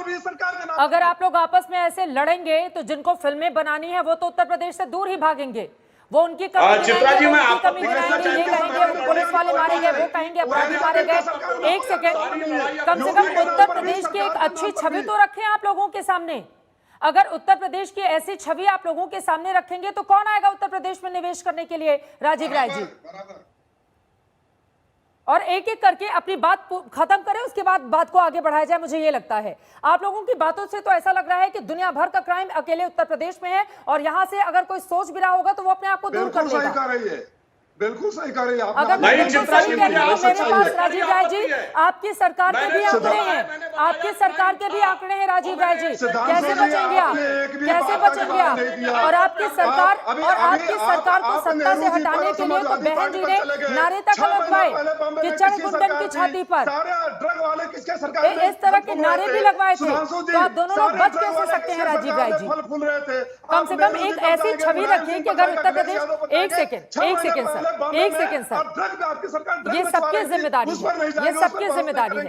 अगर आप लोग आपस में ऐसे लड़ेंगे तो जिनको फिल्में बनानी है वो तो उत्तर प्रदेश से दूर ही भागेंगे। वो उनकी कमी गिनाएंगे, ये कहेंगे पुलिस वाले मारे गए, वो कहेंगे अपराधी मारे गए। एक सेकेंड, कम से कम उत्तर प्रदेश की एक अच्छी छवि तो रखें आप लोगों के सामने। अगर उत्तर प्रदेश की ऐसी छवि आप लोगों के सामने रखेंगे तो कौन आएगा उत्तर प्रदेश में निवेश करने के लिए? राजीव राय जी, और एक एक करके अपनी बात खत्म करें, उसके बाद बात को आगे बढ़ाया जाए। मुझे ये लगता है आप लोगों की बातों से तो ऐसा लग रहा है कि दुनिया भर का क्राइम अकेले उत्तर प्रदेश में है, और यहां से अगर कोई सोच भी रहा होगा तो वो अपने आप को दूर कर लेगा। बिल्कुल सही कह रही है अगर बिल्कुल सही कह रही है, मेरे पास राजीव राय जी आपकी सरकार के भी आंकड़े हैं, आपकी सरकार के भी आंकड़े हैं राजीव राय जी, कैसे बचेंगे आप, कैसे बचेंगे आप? और आपकी सरकार को सत्ता से हटाने के लिए तो बहन जी ने नारे तक लगवाए, किचड़ गुंडन की छाती पर इस तरह के नारे भी लगवाए थे, तो आप दोनों लोग बच कैसे सकते हैं राजीव राय जी? कम से कम एक ऐसी छवि रखिए कि अगर उत्तर प्रदेश, एक सेकेंड सर, एक सेकेंड सर, ये सबकी जिम्मेदारी है, ये सबकी जिम्मेदारी है।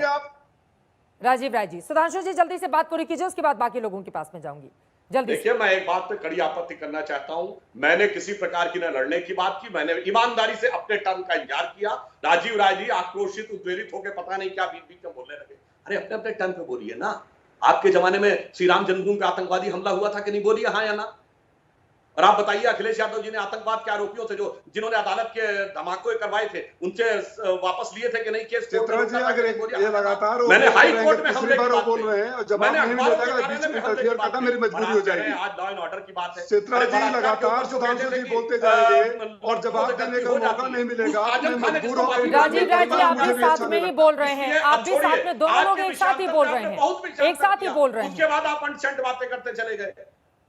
राजीव राय जी, सुधांशु जी जल्दी से बात पूरी कीजिए, उसके बाद बाकी लोगों के पास में जाऊंगी जल्दी। देखिए, मैं एक बात पे कड़ी आपत्ति करना चाहता हूं। मैंने किसी प्रकार की न लड़ने की बात की, मैंने ईमानदारी से अपने टर्म का इंतजार किया। राजीव राय जी आक्रोशित उद्वेलित होकर पता नहीं क्या बीच बीच में बोलने लगे। अरे अपने अपने टर्म पे बोलिए ना। आपके जमाने में श्री राम जन्मभूमि पे आतंकवादी हमला हुआ था कि नहीं, बोलिए हाँ या ना। और आप बताइए, अखिलेश यादव जी ने आतंकवाद के आरोपियों से जिन्होंने अदालत के धमाके करवाए थे, उनसे वापस लिए थे कि नहीं केस? चित्रा जी, अगर ये लगातार मैंने हाई कोर्ट में हमले की बात बोल रहे हैं और जवाब नहीं मिलेगा, बीच में इंटरफियर करना मेरी मजबूरी हो जाएगी। आज लॉ एंड ऑर्डर की बात है। चित्रा जी लगातार सुधांशु जी बोलते जाएंगे और जवाब देने का मौका नहीं मिलेगा। राजीव राय जी, आप भी साथ में ही बोल रहे हैं, आप भी साथ में, दोनों लोग एक साथ ही बोल रहे हैं, एक साथ ही बोल रहे हैं। उसके बाद आप अनसेंट बातें करते चले गए।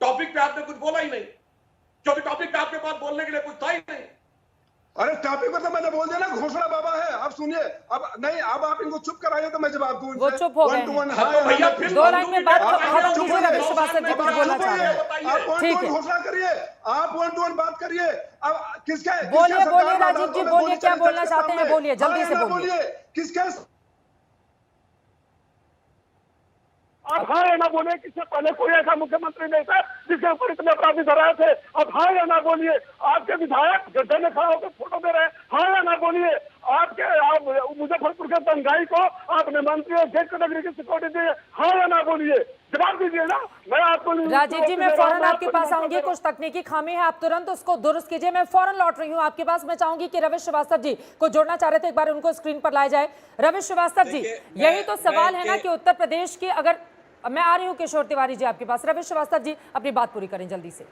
टॉपिक पे आपने कुछ बोला ही नहीं, क्योंकि टॉपिक पे आपके पास बोलने के लिए कुछ था ही नहीं। अरे टॉपिक पर तो मैंने बोल दिया ना, घोषणा बाबा है। अब सुनिए, अब नहीं, अब आप इनको चुप कराइए तो मैं जवाब दूं। वो चुप हो गए हैं। 2 लाइन में बात खत्म कीजिए। रविश श्रीवास्तव जी कुछ बोलना चाह रहे हैं, ठीक है, घोषणा करिए, आप 1 to 1 बात करिए। अब किसका बोलिए राजीव जी, बोलिए क्या बोलना चाहते हैं, बोलिए जल्दी से बोलिए। किसका अब हाँ या ना बोलिए, किससे पहले कोई ऐसा मुख्यमंत्री नहीं था जिसके ऊपर इतने अपराधी धराए थे। अब हाँ या ना बोलिए। आपके विधायक गड्ढे में खड़ा होकर फोटो दे रहे हैं, हाँ या ना बोलिए। आप मुजफ्फरपुर के दंगाई को आपने मंत्री और गेट कैटेगरी की सिक्योरिटी दी, हाँ या ना बोलिए, जवाब दीजिए ना। मैं आपको राजीव जी, मैं फौरन आपके पास आऊंगी, कुछ तकनीकी खामी है, आप तुरंत उसको दुरुस्त कीजिए। मैं फौरन लौट रही हूँ आपके पास। मैं चाहूंगी कि रविश श्रीवास्तव जी को जोड़ना चाह रहे थे, एक बार उनको स्क्रीन पर लाया जाए। रविश श्रीवास्तव जी, यही तो सवाल है ना कि उत्तर प्रदेश की, अगर मैं आ रही हूँ किशोर तिवारी जी आपके पास। रविश श्रीवास्तव जी अपनी बात पूरी करें जल्दी से।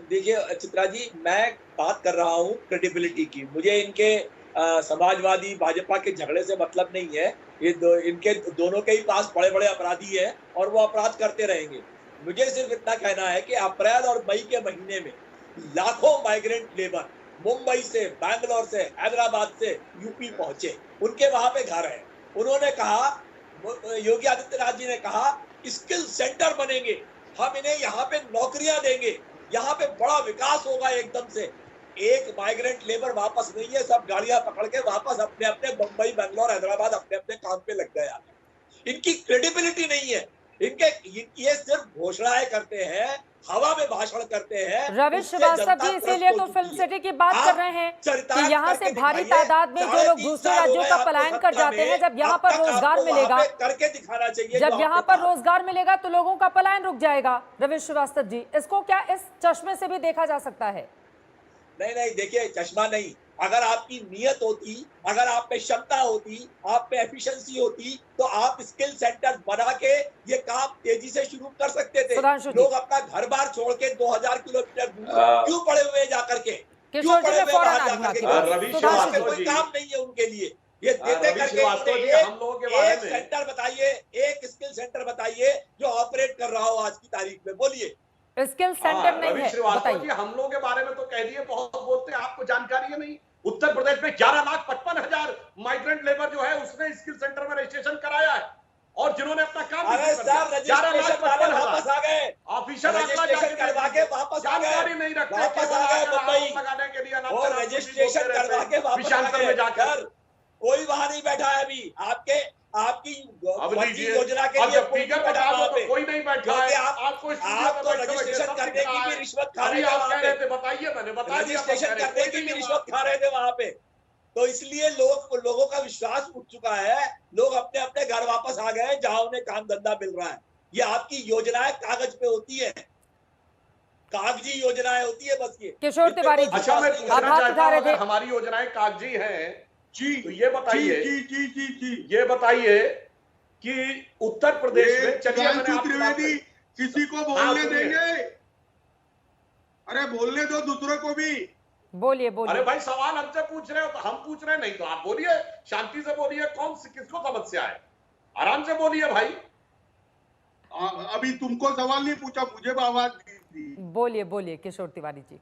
देखिए चित्रा जी, मैं बात कर रहा हूँ क्रेडिबिलिटी की। मुझे इनके समाजवादी भाजपा के झगड़े से मतलब नहीं है। ये इनके दोनों के ही पास बड़े बड़े अपराधी हैं और वो अपराध करते रहेंगे। मुझे सिर्फ इतना कहना है कि अप्रैल और मई के महीने में लाखों माइग्रेंट लेबर मुंबई से, बैंगलोर से, हैदराबाद से यूपी पहुंचे। उनके वहां पे घर है। उन्होंने कहा, योगी आदित्यनाथ जी ने कहा, स्किल सेंटर बनेंगे, हम इन्हें यहाँ पे नौकरियां देंगे, यहाँ पे बड़ा विकास होगा एकदम से। एक माइग्रेंट लेबर वापस नहीं है, सब गाड़ियां पकड़ के वापस अपने अपने मुंबई, बैंगलोर, हैदराबाद अपने अपने काम पे लग गए। इनकी क्रेडिबिलिटी नहीं है। ये सिर्फ घोषणाएं करते हैं, हवा में भाषण करते हैं। रविश श्रीवास्तव जी, इसीलिए तो फिल्म सिटी की बात कर रहे हैं कि यहाँ से भारी तादाद में जो लोग दूसरे राज्यों का पलायन कर जाते हैं, जब यहाँ पर रोजगार मिलेगा, करके दिखाना चाहिए। जब यहाँ पर रोजगार मिलेगा तो लोगों का पलायन रुक जाएगा। रविश श्रीवास्तव जी, इसको क्या इस चश्मे से भी देखा जा सकता है? नहीं, देखिए, चश्मा नहीं। अगर आपकी नियत होती, अगर आप में क्षमता होती, आप में एफिशिएंसी होती, तो आप स्किल सेंटर बना के ये काम तेजी से शुरू कर सकते थे। लोग अपना घर बार छोड़ के 2000 किलोमीटर दूर क्यों पड़े हुए जाकर के, क्यों पड़े हुए बाहर जाकर के? कोई काम नहीं है उनके लिए। ये देते करके एक सेंटर बताइए, एक स्किल सेंटर बताइए जो ऑपरेट कर रहा हो आज की तारीख में, बोलिए। स्किल सेंटर नहीं है, श्रीवास्तव जी, हम लोगों के बारे में तो कह दिए, बहुत बोलते हैं, आपको जानकारी है नहीं। उत्तर प्रदेश में 11,55,000 माइग्रेंट लेबर जो है उसने स्किल सेंटर में रजिस्ट्रेशन कराया है, और जिन्होंने अपना काम वापस आ गए, ऑफिशियल रजिस्ट्रेशन करवा के वापस आ गए, जानकारी नहीं रखते मुंबई लगाने के लिए और रजिस्ट्रेशन करवा के वापस आ गए जाकर। कोई वहां नहीं बैठा है अभी आपकी योजना के लिए कोई नहीं बैठा वहां पे, कोई नहीं बैठा है। आप तो रजिस्ट्रेशन करने की भी रिश्वत खा रहे थे। बताइए, मैंने बताया, रजिस्ट्रेशन करने की भी रिश्वत खा रहे थे वहां पे। तो इसलिए लोगों का विश्वास उठ चुका है। लोग अपने अपने घर वापस आ गए जहां उन्हें काम धंधा मिल रहा है। ये आपकी योजनाएं कागज पे होती है, कागजी योजनाएं होती है बस। ये किशोर तिवारी जी, अच्छा, मैं पूछना चाहता हूं, अगर हमारी योजनाएं कागजी हैं जी, तो ये बताइए, ये बताइए कि उत्तर प्रदेश में, चलिए त्रिवेदी, किसी को बोलने देंगे? अरे बोलने दो दूसरों को भी। बोलिए। अरे भाई, सवाल हमसे पूछ रहे हो तो हम पूछ रहे, नहीं तो आप बोलिए, शांति से बोलिए। किसको समस्या है? आराम से बोलिए भाई। अभी तुमको सवाल नहीं पूछा, मुझे आवाज दी। बोलिए किशोर तिवारी जी।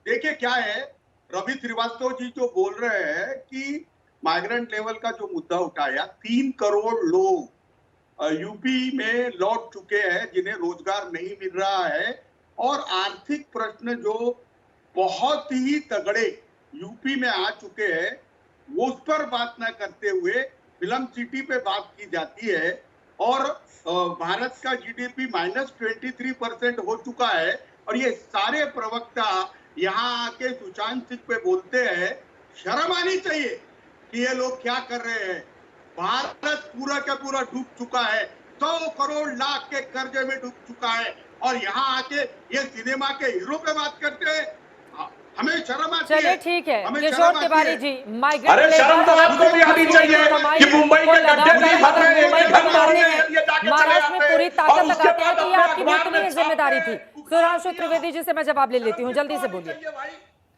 देखिए क्या है, रवि श्रीवास्तव जी जो बोल रहे हैं कि माइग्रेंट लेवल का जो मुद्दा उठाया, 3 करोड़ लोग यूपी में लौट चुके हैं जिन्हें रोजगार नहीं मिल रहा है, और आर्थिक प्रश्न जो बहुत ही तगड़े यूपी में आ चुके हैं, वो उस पर बात न करते हुए फिल्म सिटी पे बात की जाती है। और भारत का जीडीपी -23% हो चुका है। और ये सारे प्रवक्ता यहाँ आके सुशांत सिंह पे बोलते हैं, शर्म आनी चाहिए कि ये लोग क्या कर रहे हैं। भारत पूरा का पूरा डूब चुका है, 100 करोड़ लाख के कर्जे में डूब चुका है, और यहाँ आके ये सिनेमा के हीरो पे बात करते हैं। हमें शर्म आती है। चलिए ठीक है, हमें किशोर शर्म आती तिवारी है। जी, माइग्रेंट अरे शर्म तो आपको भी आनी चाहिए कि मुंबई के गड्ढे नहीं भर रहे हैं, ये घर मारने हैं, ये जाके चले महाराष्ट्र में जाते पूरी हैं, ताकत और उसके लगाते हैं बाद कि ये अपने आपकी अखबार कितनी में जिम्मेदारी थी। छापते हैं। सुधांशु त्रिवेदी जी से मैं जवाब ले लेती हूँ, जल्दी से बोलिए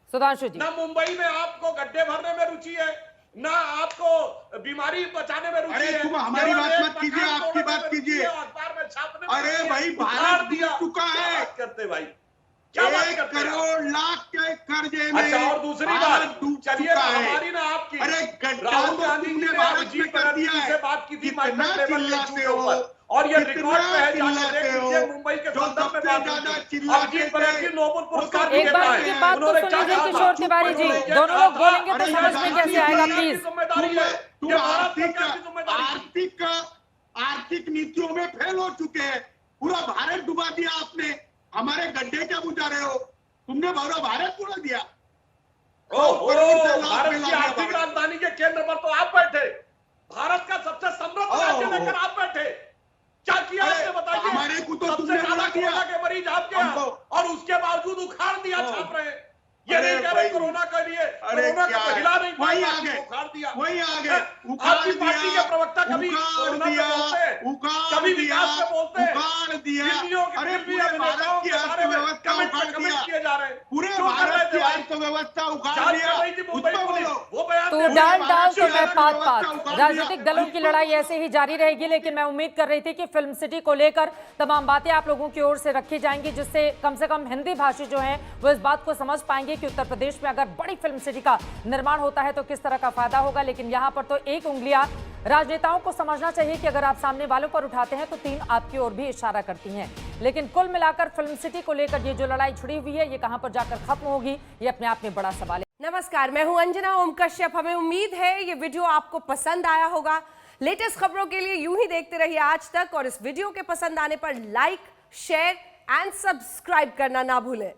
सुधांशु जी। ना मुंबई में आपको गड्ढे भरने में रुचि है, ना आपको बीमारी बचाने में रुचि अरे है। तुम हमारी बात मत कीजिए, आपकी बात कीजिए। अखबार में छापने में अरे रुचि है। भाई, उखाड़ भारत दिया। डूब चुका क्या है। बात करते भाई, क्या बात 1 करते हैं आप? करोड़ लाख के कर्जे में अच्छा, और दूसरी भारत बात, डूब चलिए चुका ना है। हमारी ना आपकी। अरे गड्ढा राहुल तो गांधी जी तुमने ने भारत अभिजीत में कर दिया बनर्जी है। से बात की थी कितना माइग्रेंट लेबर चिल्लाते इश्यू के हो, ऊपर, और ये कितना रिकॉर्ड पे है, जाके चिल्लाते देख हो। लीजिए मुंबई के जो संदर्भ में सबसे बात ज्यादा हुई थी। चिल्लाते अभिजीत थे, बनर्जी नोबेल पुरस्कार एक बार विजेता की है। बात तो उन्होंने सुन क्या लीजिए कहा था? किशोर तिवारी जी, उन्होंने ये दोनों कहा लोग था, बोलेंगे तो अरे समझ में ये कैसे आएगा, सरकार की प्लीज। जिम्मेदारी है, तुम ये भारत सरकार की जिम्मेदारी है। आर्थिक नीतियों में फेल हो चुके हैं। पूरा भारत डुबा दिया आपने। हमारे गड्ढे क्या बुझा रहे हो? तुमने पूरा भारत पूरा दिया। ओहो, भारत की आर्थिक राजधानी के केंद्र पर तो आप बैठे, भारत का सबसे समृद्ध राज्य लेकर आप बैठे, क्या किया आपने बताइए? हमारे को तो सबसे तुमने ज्यादा बुला दिया। कोरोना के मरीज आपके यहाँ, और उसके बावजूद उखाड़ दिया, छाप रहे हैं। ये नहीं कह रहे कोरोना के लिए, कोरोना को हिला नहीं वही पाया, आगे उखाड़ दिया। वही आगे आपकी पार्टी के प्रवक्ता कभी कोरोना पे बोलते हैं, कभी विकास पे बोलते हैं, दिल्लियों के अरे दिल्ली पूरे भारत की अर्थव्यवस्था उखाड़ कमिट दिया। किए जा रहे हैं। पूरे क्यों कर रहे भारत थे की भाई? अर्थव्यवस्था उखाड़ जांच दिया। कर रही थी मुंबई उसमें पुलिस, बोलो। वो बयान तो दे डाल दिया। डाल तो मैं पात व्यवस्था उखाड़ पात दिया। राजनीतिक दलों की लड़ाई ऐसे ही जारी रहेगी, लेकिन मैं उम्मीद कर रही थी कि फिल्म सिटी को लेकर तमाम बातें आप लोगों की ओर से रखी जाएंगी, जिससे कम से कम हिंदी भाषी जो हैं वो इस बात को समझ पाएंगे कि उत्तर प्रदेश में अगर बड़ी फिल्म सिटी का निर्माण होता है तो किस तरह का फायदा होगा। लेकिन यहाँ पर तो एक उंगलियां राजनेताओं को समझना चाहिए कि अगर आप सामने वालों पर उठाते हैं तो 3 आपकी ओर भी इशारा करती हैं। लेकिन कुल मिलाकर फिल्म सिटी को लेकर ये जो लड़ाई छिड़ी हुई है, ये कहां पर जाकर खत्म होगी, ये अपने आप में बड़ा सवाल है। नमस्कार, मैं हूं अंजना ओम कश्यप। हमें उम्मीद है ये वीडियो आपको पसंद आया होगा। लेटेस्ट खबरों के लिए यूं ही देखते रहिए आज तक, और इस वीडियो के पसंद आने पर लाइक, शेयर एंड सब्सक्राइब करना ना भूलें।